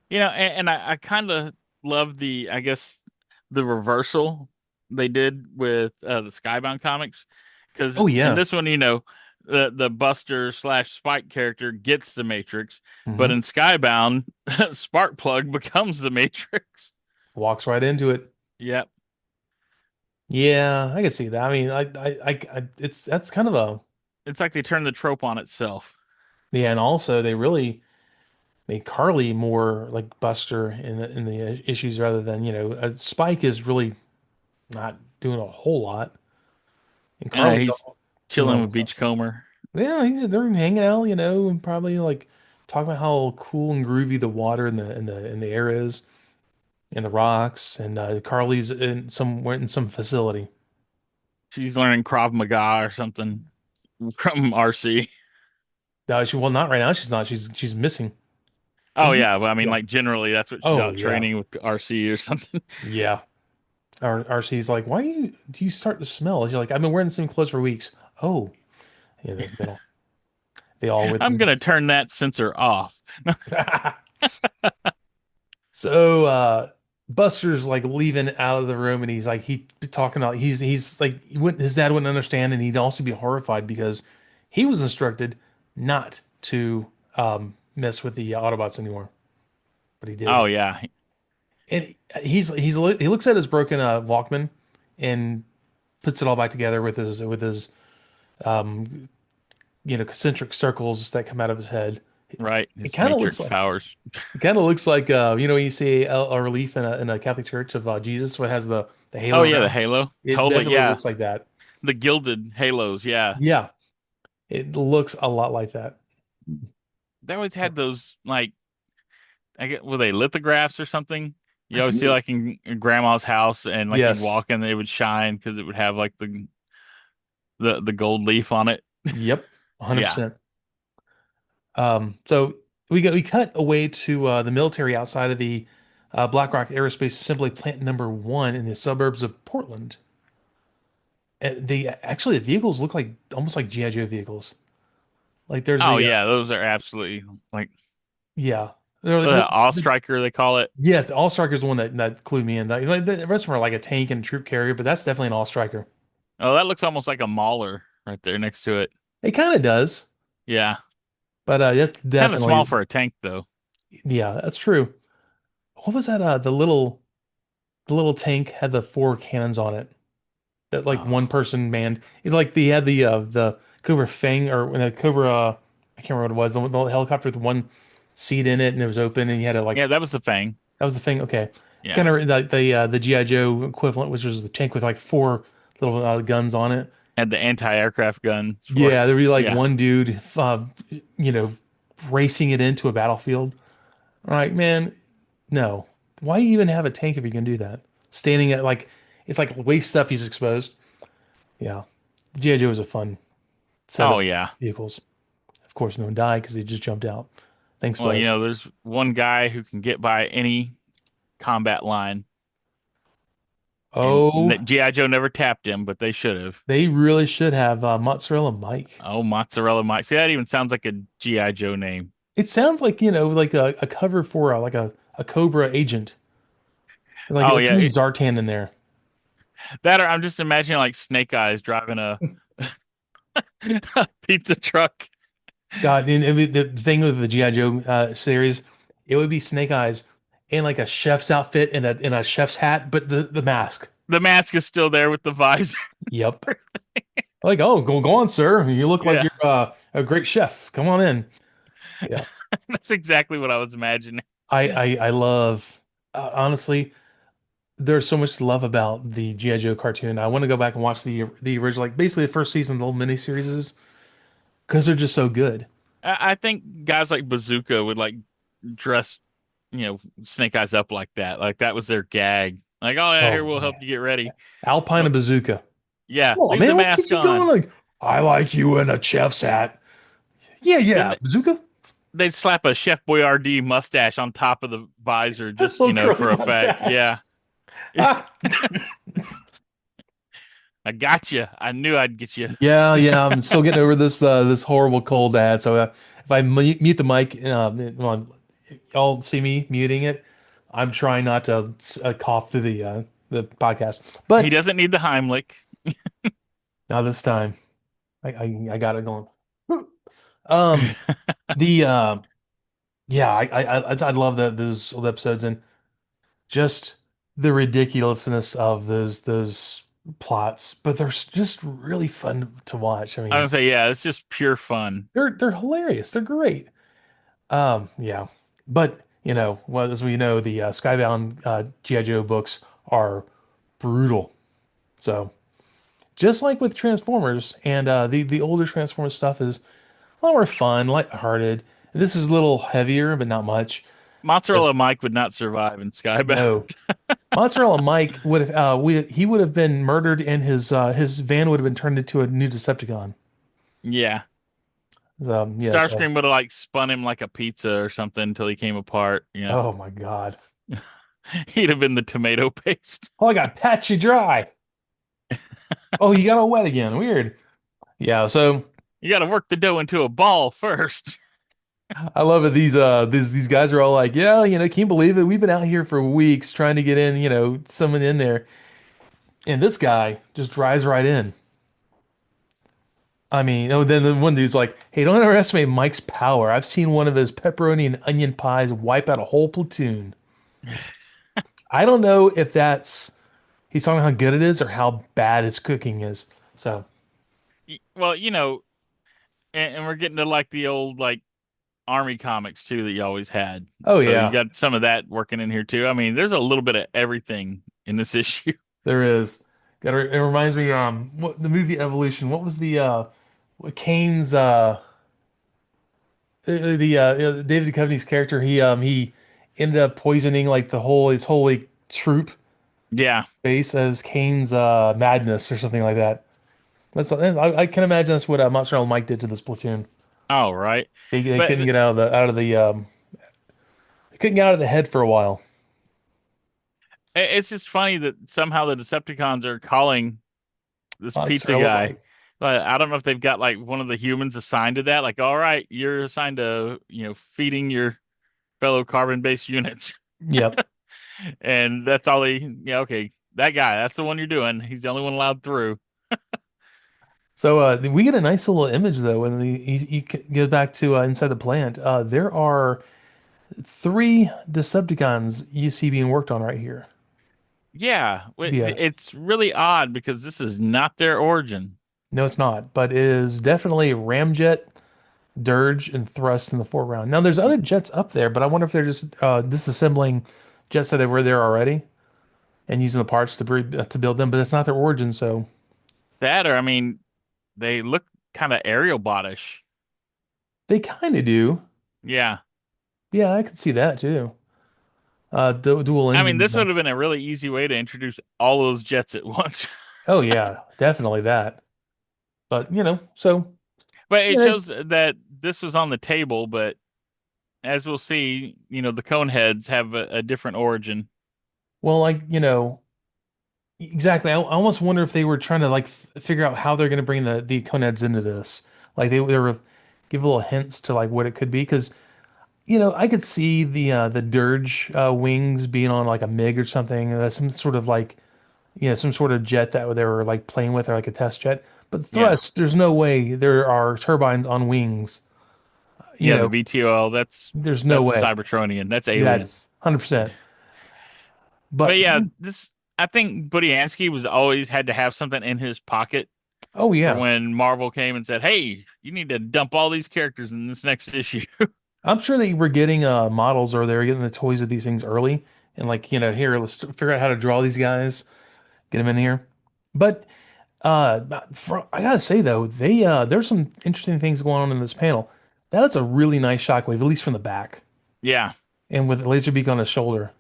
[SPEAKER 2] And I kind of love I guess, the reversal they did with the Skybound comics. Because
[SPEAKER 1] Oh
[SPEAKER 2] in
[SPEAKER 1] yeah.
[SPEAKER 2] this one, the Buster slash Spike character gets the Matrix, but
[SPEAKER 1] Hmm.
[SPEAKER 2] in Skybound, Sparkplug becomes the Matrix.
[SPEAKER 1] Walks right into it.
[SPEAKER 2] Yep.
[SPEAKER 1] Yeah, I can see that. I mean, it's that's kind of a
[SPEAKER 2] It's like they turn the trope on itself.
[SPEAKER 1] yeah, and also they really made Carly more like Buster in the issues rather than, Spike is really not doing a whole lot, and Carly's
[SPEAKER 2] He's
[SPEAKER 1] doing
[SPEAKER 2] chilling
[SPEAKER 1] all the
[SPEAKER 2] with
[SPEAKER 1] stuff.
[SPEAKER 2] Beachcomber.
[SPEAKER 1] Yeah, they're hanging out, and probably like talking about how cool and groovy the water and the air is, and the rocks, and Carly's in some facility.
[SPEAKER 2] She's learning Krav Maga or something from RC.
[SPEAKER 1] Well, not right now. She's not. She's missing.
[SPEAKER 2] Oh yeah, but I mean
[SPEAKER 1] Yeah.
[SPEAKER 2] like generally that's what she's
[SPEAKER 1] Oh
[SPEAKER 2] out
[SPEAKER 1] yeah.
[SPEAKER 2] training with RC or something.
[SPEAKER 1] Yeah. RC's like, why do you start to smell? She's like, I've been wearing the same clothes for weeks. Oh, yeah, they all with
[SPEAKER 2] I'm gonna turn that sensor off.
[SPEAKER 1] so Buster's like leaving out of the room, and he's like he talking about he's like his dad wouldn't understand, and he'd also be horrified because he was instructed not to mess with the Autobots anymore, but he
[SPEAKER 2] Oh
[SPEAKER 1] did.
[SPEAKER 2] yeah,
[SPEAKER 1] And he looks at his broken Walkman and puts it all back together with his um concentric circles that come out of his head.
[SPEAKER 2] right.
[SPEAKER 1] It
[SPEAKER 2] His
[SPEAKER 1] kind of looks
[SPEAKER 2] Matrix
[SPEAKER 1] like
[SPEAKER 2] powers.
[SPEAKER 1] it kind of looks like you see a relief in a Catholic church of Jesus, what has the
[SPEAKER 2] Oh
[SPEAKER 1] halo
[SPEAKER 2] yeah, the
[SPEAKER 1] around.
[SPEAKER 2] halo.
[SPEAKER 1] It
[SPEAKER 2] Totally,
[SPEAKER 1] definitely
[SPEAKER 2] yeah.
[SPEAKER 1] looks like that.
[SPEAKER 2] The gilded halos, yeah.
[SPEAKER 1] Yeah, it looks a lot like that.
[SPEAKER 2] They always had those like I get were they lithographs or something?
[SPEAKER 1] I
[SPEAKER 2] You always see
[SPEAKER 1] think
[SPEAKER 2] like in grandma's house and like you'd
[SPEAKER 1] yes.
[SPEAKER 2] walk in, they would shine because it would have like the gold leaf on it.
[SPEAKER 1] Yep,
[SPEAKER 2] Yeah.
[SPEAKER 1] 100%. So we cut away to the military outside of the Blackrock Aerospace Assembly Plant Number One in the suburbs of Portland. And they actually the vehicles look like almost like GI Joe vehicles. Like there's
[SPEAKER 2] Oh
[SPEAKER 1] the
[SPEAKER 2] yeah, those are absolutely like
[SPEAKER 1] yeah, they're like
[SPEAKER 2] All Striker they call it.
[SPEAKER 1] yes, the All Striker is the one that clued me in. Like, the rest of them are like a tank and a troop carrier, but that's definitely an All Striker.
[SPEAKER 2] Oh, that looks almost like a Mauler right there next to it.
[SPEAKER 1] It kind of does,
[SPEAKER 2] Yeah,
[SPEAKER 1] but that's
[SPEAKER 2] kind of small
[SPEAKER 1] definitely
[SPEAKER 2] for a tank though.
[SPEAKER 1] yeah, that's true. What was that? The little tank had the four cannons on it that like
[SPEAKER 2] Oh
[SPEAKER 1] one person manned. It's like they had the Cobra Fang or the Cobra. I can't remember what it was. The helicopter with one seat in it and it was open and you had to like
[SPEAKER 2] yeah, that was the Fang.
[SPEAKER 1] that was the thing. Okay,
[SPEAKER 2] Yeah,
[SPEAKER 1] kind of like the GI Joe equivalent, which was the tank with like four little guns on it.
[SPEAKER 2] had the anti-aircraft guns for
[SPEAKER 1] Yeah,
[SPEAKER 2] it.
[SPEAKER 1] there'd be like
[SPEAKER 2] Yeah.
[SPEAKER 1] one dude, you know, racing it into a battlefield. All right, man, no. Why even have a tank if you can do that? Standing at like, it's like waist up, he's exposed. Yeah, the GI Joe was a fun set
[SPEAKER 2] Oh
[SPEAKER 1] of
[SPEAKER 2] yeah.
[SPEAKER 1] vehicles. Of course, no one died because they just jumped out. Thanks,
[SPEAKER 2] Well,
[SPEAKER 1] Buzz.
[SPEAKER 2] there's one guy who can get by any combat line, and
[SPEAKER 1] Oh,
[SPEAKER 2] GI Joe never tapped him, but they should have.
[SPEAKER 1] they really should have Mozzarella Mike.
[SPEAKER 2] Oh, Mozzarella Mike. See, that even sounds like a GI Joe name.
[SPEAKER 1] It sounds like, like a cover for like a Cobra agent.
[SPEAKER 2] Oh
[SPEAKER 1] Like
[SPEAKER 2] yeah,
[SPEAKER 1] some Zartan in there.
[SPEAKER 2] that or I'm just imagining like Snake Eyes driving a pizza truck.
[SPEAKER 1] God, and the thing with the G.I. Joe series, it would be Snake Eyes in like a chef's outfit and a chef's hat, but the mask.
[SPEAKER 2] The mask is still there with the visor.
[SPEAKER 1] Yep. Like, oh, go on, sir. You look like
[SPEAKER 2] Yeah,
[SPEAKER 1] you're a great chef. Come on in. Yeah.
[SPEAKER 2] that's exactly what I was imagining.
[SPEAKER 1] I love honestly, there's so much to love about the G.I. Joe cartoon. I want to go back and watch the original, like basically the first season, the little mini series, because they're just so good.
[SPEAKER 2] I think guys like Bazooka would like dress, Snake Eyes up like that. Like that was their gag. Like, oh yeah, here
[SPEAKER 1] Oh
[SPEAKER 2] we'll
[SPEAKER 1] man.
[SPEAKER 2] help you get ready.
[SPEAKER 1] Alpine
[SPEAKER 2] But
[SPEAKER 1] and Bazooka.
[SPEAKER 2] yeah,
[SPEAKER 1] Come on,
[SPEAKER 2] leave the
[SPEAKER 1] man, let's get
[SPEAKER 2] mask
[SPEAKER 1] you
[SPEAKER 2] on.
[SPEAKER 1] going. Like, I like you in a chef's hat. Yeah,
[SPEAKER 2] Then
[SPEAKER 1] yeah, Bazooka.
[SPEAKER 2] they'd slap a Chef Boyardee mustache on top of the visor, just
[SPEAKER 1] Little curly
[SPEAKER 2] for effect.
[SPEAKER 1] mustache.
[SPEAKER 2] Yeah,
[SPEAKER 1] Ah.
[SPEAKER 2] I got you. I knew I'd get you.
[SPEAKER 1] Yeah, yeah. I'm still getting over this horrible cold, Dad. So if I mute the mic, well, y'all see me muting it. I'm trying not to cough through the podcast.
[SPEAKER 2] He
[SPEAKER 1] But
[SPEAKER 2] doesn't need the Heimlich.
[SPEAKER 1] now this time, I got it going. Um, the yeah, I love those old episodes and just the ridiculousness of those plots, but they're just really fun to watch. I
[SPEAKER 2] I
[SPEAKER 1] mean,
[SPEAKER 2] would say, yeah, it's just pure fun.
[SPEAKER 1] they're hilarious. They're great. Yeah, but well, as we know, the Skybound G.I. Joe books are brutal. So just like with Transformers and the older Transformers stuff is a lot more fun, lighthearted. This is a little heavier, but not much. But
[SPEAKER 2] Mozzarella Mike would not survive in Skybound.
[SPEAKER 1] no, Mozzarella Mike would have he would have been murdered and his van would have been turned into a new Decepticon.
[SPEAKER 2] Yeah.
[SPEAKER 1] Yeah, so
[SPEAKER 2] Starscream would have like spun him like a pizza or something until he came apart.
[SPEAKER 1] oh my God.
[SPEAKER 2] He'd have been the tomato paste.
[SPEAKER 1] Oh, I got patchy dry. Oh, you got all wet again. Weird. Yeah, so
[SPEAKER 2] You got to work the dough into a ball first.
[SPEAKER 1] I love it. These guys are all like, yeah, can you believe it? We've been out here for weeks trying to get in, someone in there. And this guy just drives right in. I mean, oh, then the one dude's like, hey, don't underestimate Mike's power. I've seen one of his pepperoni and onion pies wipe out a whole platoon. I don't know if that's he's talking how good it is or how bad his cooking is. So,
[SPEAKER 2] Well, and we're getting to like the old like army comics too that you always had.
[SPEAKER 1] oh
[SPEAKER 2] So you
[SPEAKER 1] yeah,
[SPEAKER 2] got some of that working in here too. I mean, there's a little bit of everything in this issue.
[SPEAKER 1] there is. It reminds me, what the movie Evolution, what was the what Kane's David Duchovny's character, he ended up poisoning like his whole like troop
[SPEAKER 2] Yeah.
[SPEAKER 1] base as Kane's madness or something like that. I can imagine that's what Mozzarella Mike did to this platoon.
[SPEAKER 2] All right.
[SPEAKER 1] They
[SPEAKER 2] But
[SPEAKER 1] couldn't get out of the they couldn't get out of the head for a while.
[SPEAKER 2] It's just funny that somehow the Decepticons are calling this pizza
[SPEAKER 1] Monster
[SPEAKER 2] guy.
[SPEAKER 1] look-alike.
[SPEAKER 2] But I don't know if they've got like one of the humans assigned to that. Like, all right, you're assigned to, feeding your fellow carbon-based units.
[SPEAKER 1] Yep.
[SPEAKER 2] And that's all yeah, okay, that guy, that's the one you're doing. He's the only one allowed through.
[SPEAKER 1] So we get a nice little image though when he goes back to inside the plant. There are three Decepticons you see being worked on right here.
[SPEAKER 2] Yeah,
[SPEAKER 1] Yeah,
[SPEAKER 2] it's really odd because this is not their origin.
[SPEAKER 1] no, it's not, but it is definitely Ramjet, Dirge, and Thrust in the foreground. Now there's other jets up there, but I wonder if they're just disassembling jets that were there already and using the parts to build them. But that's not their origin, so
[SPEAKER 2] That, or I mean, they look kind of aerial bottish.
[SPEAKER 1] they kind of do.
[SPEAKER 2] Yeah.
[SPEAKER 1] Yeah, I could see that too. Dual
[SPEAKER 2] I mean,
[SPEAKER 1] engine.
[SPEAKER 2] this would have been a really easy way to introduce all those jets at once.
[SPEAKER 1] Oh yeah, definitely that. But so
[SPEAKER 2] But it
[SPEAKER 1] yeah,
[SPEAKER 2] shows that this was on the table, but as we'll see, the cone heads have a different origin.
[SPEAKER 1] well, like exactly. I almost wonder if they were trying to like figure out how they're going to bring the Coneheads into this. Like they were give little hints to like what it could be because I could see the Dirge wings being on like a MiG or something, some sort of like some sort of jet that they were like playing with or like a test jet. But
[SPEAKER 2] Yeah.
[SPEAKER 1] thrust, there's no way there are turbines on wings. You
[SPEAKER 2] Yeah, the
[SPEAKER 1] know,
[SPEAKER 2] VTOL, that's
[SPEAKER 1] there's no
[SPEAKER 2] that's
[SPEAKER 1] way.
[SPEAKER 2] Cybertronian. That's alien.
[SPEAKER 1] That's 100%.
[SPEAKER 2] But
[SPEAKER 1] But
[SPEAKER 2] yeah, this I think Budiansky was always had to have something in his pocket
[SPEAKER 1] oh
[SPEAKER 2] for
[SPEAKER 1] yeah,
[SPEAKER 2] when Marvel came and said, "Hey, you need to dump all these characters in this next issue."
[SPEAKER 1] I'm sure they were getting models or they were getting the toys of these things early and like, here, let's figure out how to draw these guys, get them in here. But I gotta say though, there's some interesting things going on in this panel. That is a really nice shockwave, at least from the back,
[SPEAKER 2] Yeah.
[SPEAKER 1] and with Laserbeak on his shoulder.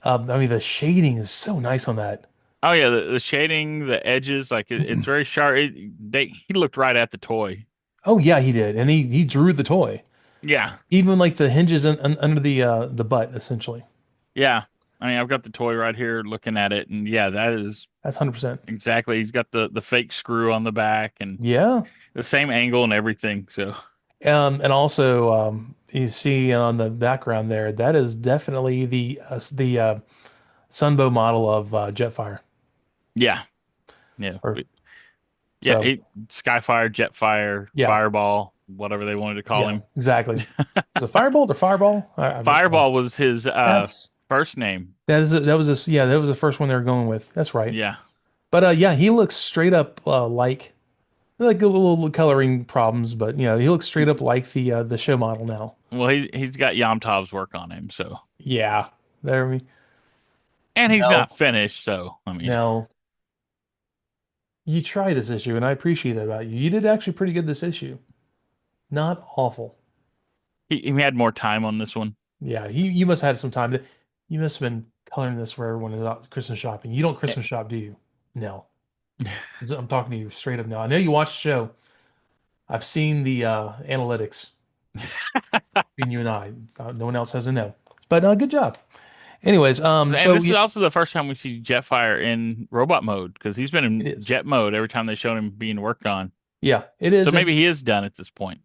[SPEAKER 1] I mean, the shading is so nice on that.
[SPEAKER 2] Oh yeah, the shading, the edges, like it's very sharp. He looked right at the toy.
[SPEAKER 1] Oh yeah, he did, and he drew the toy,
[SPEAKER 2] Yeah.
[SPEAKER 1] even like the hinges under the butt, essentially.
[SPEAKER 2] Yeah. I mean, I've got the toy right here looking at it, and yeah, that is
[SPEAKER 1] That's 100%.
[SPEAKER 2] exactly. He's got the fake screw on the back and
[SPEAKER 1] Yeah.
[SPEAKER 2] the same angle and everything. So
[SPEAKER 1] And also, you see on the background there, that is definitely the Sunbow model of Jetfire.
[SPEAKER 2] yeah, yeah,
[SPEAKER 1] Or
[SPEAKER 2] yeah.
[SPEAKER 1] so,
[SPEAKER 2] Skyfire, Jetfire,
[SPEAKER 1] yeah,
[SPEAKER 2] Fireball, whatever they wanted to call
[SPEAKER 1] yeah,
[SPEAKER 2] him.
[SPEAKER 1] exactly. Was it Firebolt or Fireball?
[SPEAKER 2] Fireball was his
[SPEAKER 1] That's
[SPEAKER 2] first name.
[SPEAKER 1] that was this yeah that was the first one they were going with. That's right.
[SPEAKER 2] Yeah.
[SPEAKER 1] But yeah, he looks straight up like a little coloring problems, but he looks straight up like the show model now.
[SPEAKER 2] Well, he's got Yomtov's work on him, so
[SPEAKER 1] Yeah, there we
[SPEAKER 2] and he's
[SPEAKER 1] no
[SPEAKER 2] not finished, so I mean,
[SPEAKER 1] no. You try this issue, and I appreciate that about you. You did actually pretty good this issue. Not awful.
[SPEAKER 2] he had more time on this one.
[SPEAKER 1] Yeah, you must have had some time. You must have been coloring this where everyone is out Christmas shopping. You don't
[SPEAKER 2] Eh,
[SPEAKER 1] Christmas shop, do you? No. I'm talking to you straight up now. I know you watch the show. I've seen the analytics between you and I. No one else has a no. But good job. Anyways,
[SPEAKER 2] And
[SPEAKER 1] so
[SPEAKER 2] this is also the first time we see Jetfire in robot mode because he's been
[SPEAKER 1] it
[SPEAKER 2] in
[SPEAKER 1] is.
[SPEAKER 2] jet mode every time they showed him being worked on.
[SPEAKER 1] Yeah, it
[SPEAKER 2] So
[SPEAKER 1] is. And
[SPEAKER 2] maybe he is done at this point.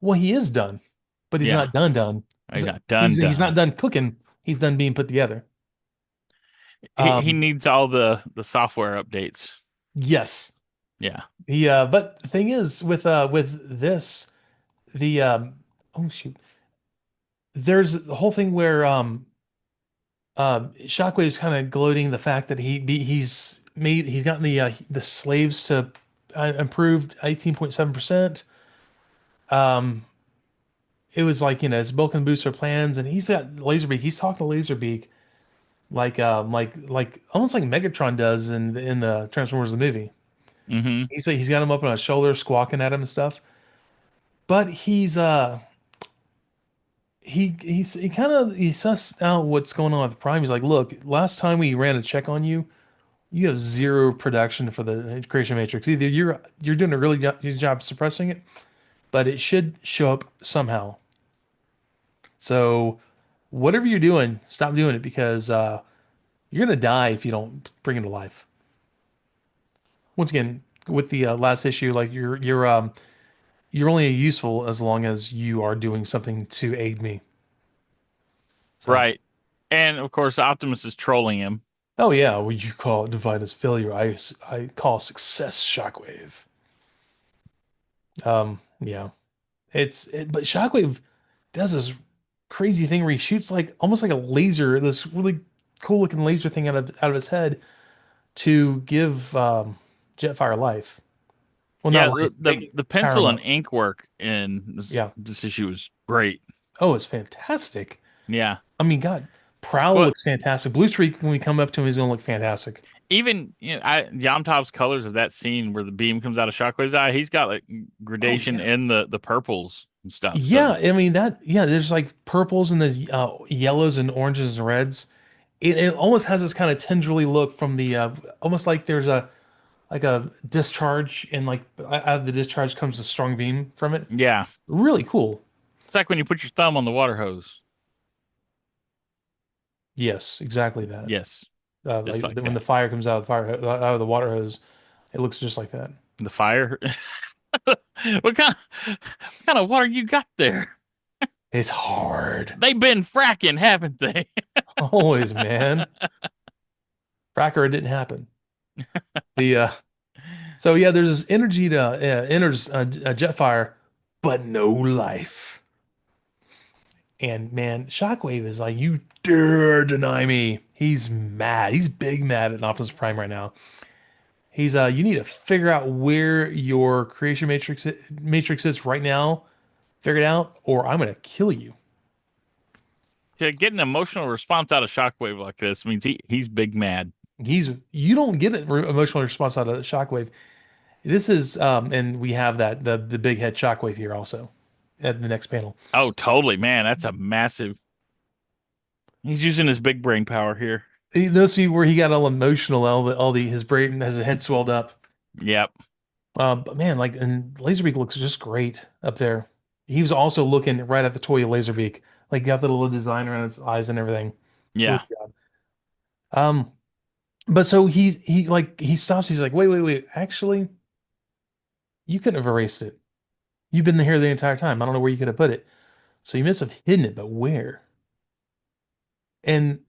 [SPEAKER 1] well, he is done, but he's
[SPEAKER 2] Yeah,
[SPEAKER 1] not done.
[SPEAKER 2] he's
[SPEAKER 1] He's
[SPEAKER 2] not done
[SPEAKER 1] he's not
[SPEAKER 2] done.
[SPEAKER 1] done cooking. He's done being put together.
[SPEAKER 2] He
[SPEAKER 1] Um,
[SPEAKER 2] needs all the software updates.
[SPEAKER 1] yes.
[SPEAKER 2] Yeah.
[SPEAKER 1] But the thing is with this, the oh shoot, there's the whole thing where Shockwave's kind of gloating the fact that he's gotten the slaves to improved 18.7%. Um, it was like his Vulcan booster plans, and he's got Laserbeak. He's talking to Laserbeak like almost like Megatron does in the Transformers the movie.
[SPEAKER 2] Mm-hmm.
[SPEAKER 1] He's got him up on his shoulder, squawking at him and stuff. But he kind of he sussed out what's going on with Prime. He's like, look, last time we ran a check on you, you have zero production for the creation matrix. Either you're doing a really good job suppressing it, but it should show up somehow. So whatever you're doing, stop doing it because You're gonna die if you don't bring him to life. Once again, with the last issue, like you're only useful as long as you are doing something to aid me. So,
[SPEAKER 2] Right. And of course, Optimus is trolling him.
[SPEAKER 1] oh yeah, what you call divine as failure, I call success Shockwave. Yeah, but Shockwave does this crazy thing where he shoots like almost like a laser, this really cool looking laser thing out of his head to give Jetfire life. Well, not
[SPEAKER 2] Yeah,
[SPEAKER 1] life,
[SPEAKER 2] the
[SPEAKER 1] power him
[SPEAKER 2] pencil and
[SPEAKER 1] up.
[SPEAKER 2] ink work in
[SPEAKER 1] Yeah.
[SPEAKER 2] this issue was great.
[SPEAKER 1] Oh, it's fantastic.
[SPEAKER 2] Yeah.
[SPEAKER 1] I mean, God, Prowl
[SPEAKER 2] Well,
[SPEAKER 1] looks fantastic. Blue Streak, when we come up to him, he's gonna look fantastic.
[SPEAKER 2] even Yamtov's colors of that scene where the beam comes out of Shockwave's eye, he's got like
[SPEAKER 1] Oh
[SPEAKER 2] gradation
[SPEAKER 1] yeah.
[SPEAKER 2] in the purples and stuff.
[SPEAKER 1] Yeah,
[SPEAKER 2] So
[SPEAKER 1] I mean yeah, there's like purples and there's yellows and oranges and reds. It almost has this kind of tendrily look from the almost like there's a like a discharge and like out of the discharge comes a strong beam from it.
[SPEAKER 2] yeah,
[SPEAKER 1] Really cool.
[SPEAKER 2] it's like when you put your thumb on the water hose.
[SPEAKER 1] Yes, exactly that.
[SPEAKER 2] Yes, just
[SPEAKER 1] Like
[SPEAKER 2] like
[SPEAKER 1] when the
[SPEAKER 2] that.
[SPEAKER 1] fire comes out of the water hose, it looks just like that.
[SPEAKER 2] The fire. What kind of water you got there?
[SPEAKER 1] It's hard.
[SPEAKER 2] They've been fracking, haven't they?
[SPEAKER 1] Always, man. Fracker, it didn't happen. The So yeah, there's this energy to enters a Jetfire, but no life. And man, Shockwave is like, you dare deny me. He's mad. He's big mad at Optimus Prime right now. He's you need to figure out where your creation matrix is right now. Figure it out, or I'm gonna kill you.
[SPEAKER 2] To get an emotional response out of Shockwave like this means he's big mad.
[SPEAKER 1] You don't get an emotional response out of Shockwave. This is and we have that the big head Shockwave here also at the next panel.
[SPEAKER 2] Oh, totally, man. That's a massive. He's using his big brain power here.
[SPEAKER 1] Those see where he got all emotional, all the his brain, his head swelled up.
[SPEAKER 2] Yep.
[SPEAKER 1] But man, like, and Laserbeak looks just great up there. He was also looking right at the toy of Laserbeak, like got the little design around its eyes and everything. Really
[SPEAKER 2] Yeah.
[SPEAKER 1] good. Um, but so he like he stops. He's like, wait. Actually, you couldn't have erased it. You've been here the entire time. I don't know where you could have put it. So you must have hidden it, but where? And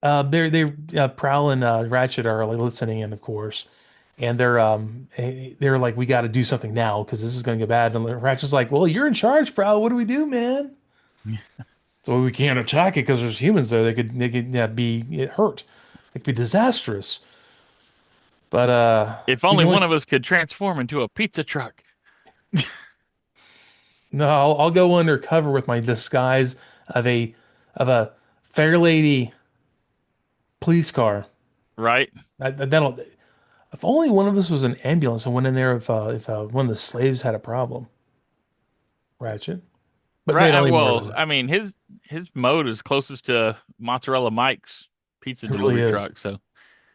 [SPEAKER 1] Prowl and Ratchet are like listening in, of course. And they're like, we got to do something now because this is going to get bad. And Ratchet's like, well, you're in charge, Prowl. What do we do, man? So we can't attack it because there's humans there. They could be hurt. It could be disastrous. But
[SPEAKER 2] If
[SPEAKER 1] we
[SPEAKER 2] only
[SPEAKER 1] can
[SPEAKER 2] one
[SPEAKER 1] only
[SPEAKER 2] of us could transform into a pizza truck,
[SPEAKER 1] no. I'll go undercover with my disguise of a fair lady police car.
[SPEAKER 2] right?
[SPEAKER 1] That'll. If only one of us was an ambulance and went in there if one of the slaves had a problem, Ratchet. But
[SPEAKER 2] Right.
[SPEAKER 1] they don't need more of
[SPEAKER 2] Well,
[SPEAKER 1] that.
[SPEAKER 2] I mean, his mode is closest to Mozzarella Mike's pizza
[SPEAKER 1] It really
[SPEAKER 2] delivery
[SPEAKER 1] is.
[SPEAKER 2] truck. So,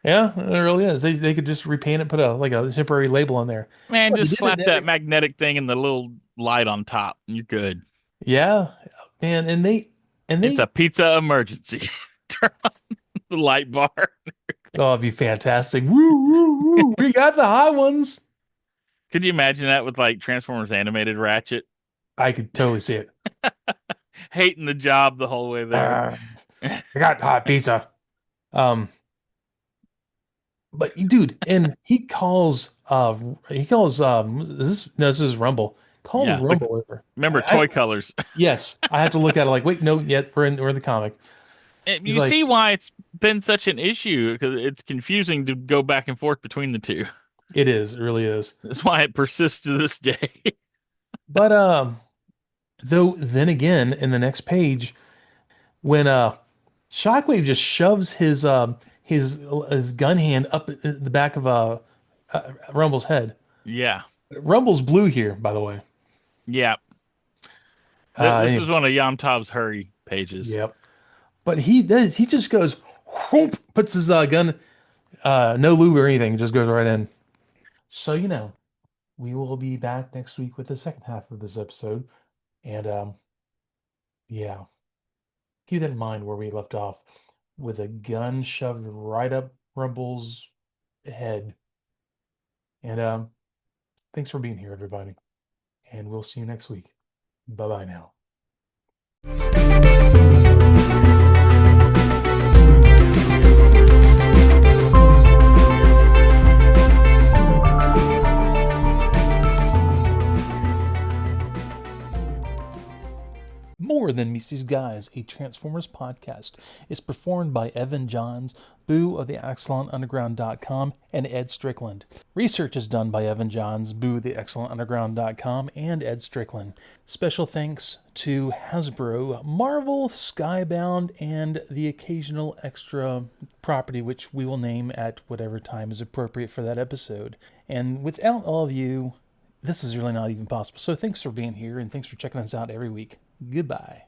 [SPEAKER 1] Yeah, it really is. They could just repaint it, put a like a temporary label on there.
[SPEAKER 2] man,
[SPEAKER 1] Well, they
[SPEAKER 2] just
[SPEAKER 1] did it
[SPEAKER 2] slap that
[SPEAKER 1] every.
[SPEAKER 2] magnetic thing and the little light on top, and you're good.
[SPEAKER 1] Yeah, man, and
[SPEAKER 2] It's a
[SPEAKER 1] they
[SPEAKER 2] pizza emergency. Turn on the light bar.
[SPEAKER 1] oh, it'd be fantastic. Woo! We got the high ones.
[SPEAKER 2] Could you imagine that with like Transformers animated Ratchet
[SPEAKER 1] I could totally see it.
[SPEAKER 2] hating the job the whole way there?
[SPEAKER 1] I got hot pizza. Um, but dude, and he calls this is Rumble. Calls
[SPEAKER 2] Yeah, look,
[SPEAKER 1] Rumble over.
[SPEAKER 2] remember toy colors.
[SPEAKER 1] Yes, I have to look at it like, wait, no, yet we're in the comic. He's
[SPEAKER 2] You
[SPEAKER 1] like,
[SPEAKER 2] see why it's been such an issue because it's confusing to go back and forth between the two.
[SPEAKER 1] it really is.
[SPEAKER 2] That's why it persists to this day.
[SPEAKER 1] But though then again, in the next page, when Shockwave just shoves his gun hand up the back of Rumble's head.
[SPEAKER 2] Yeah,
[SPEAKER 1] Rumble's blue here, by the way.
[SPEAKER 2] yeah. This
[SPEAKER 1] Anyway,
[SPEAKER 2] is one of Yom Tov's hurry pages.
[SPEAKER 1] yep. But he just goes whoop, puts his gun no lube or anything, just goes right in. So we will be back next week with the second half of this episode, and yeah, keep that in mind where we left off. with a gun shoved right up Rumble's head. And thanks for being here, everybody. And we'll see you next week. Bye-bye now. More Than Meets These Guys, a Transformers podcast, is performed by Evan Johns, Boo of the ExcellentUnderground.com, and Ed Strickland. Research is done by Evan Johns, Boo of the ExcellentUnderground.com, and Ed Strickland. Special thanks to Hasbro, Marvel, Skybound, and the occasional extra property which we will name at whatever time is appropriate for that episode. And without all of you, this is really not even possible. So thanks for being here, and thanks for checking us out every week. Goodbye.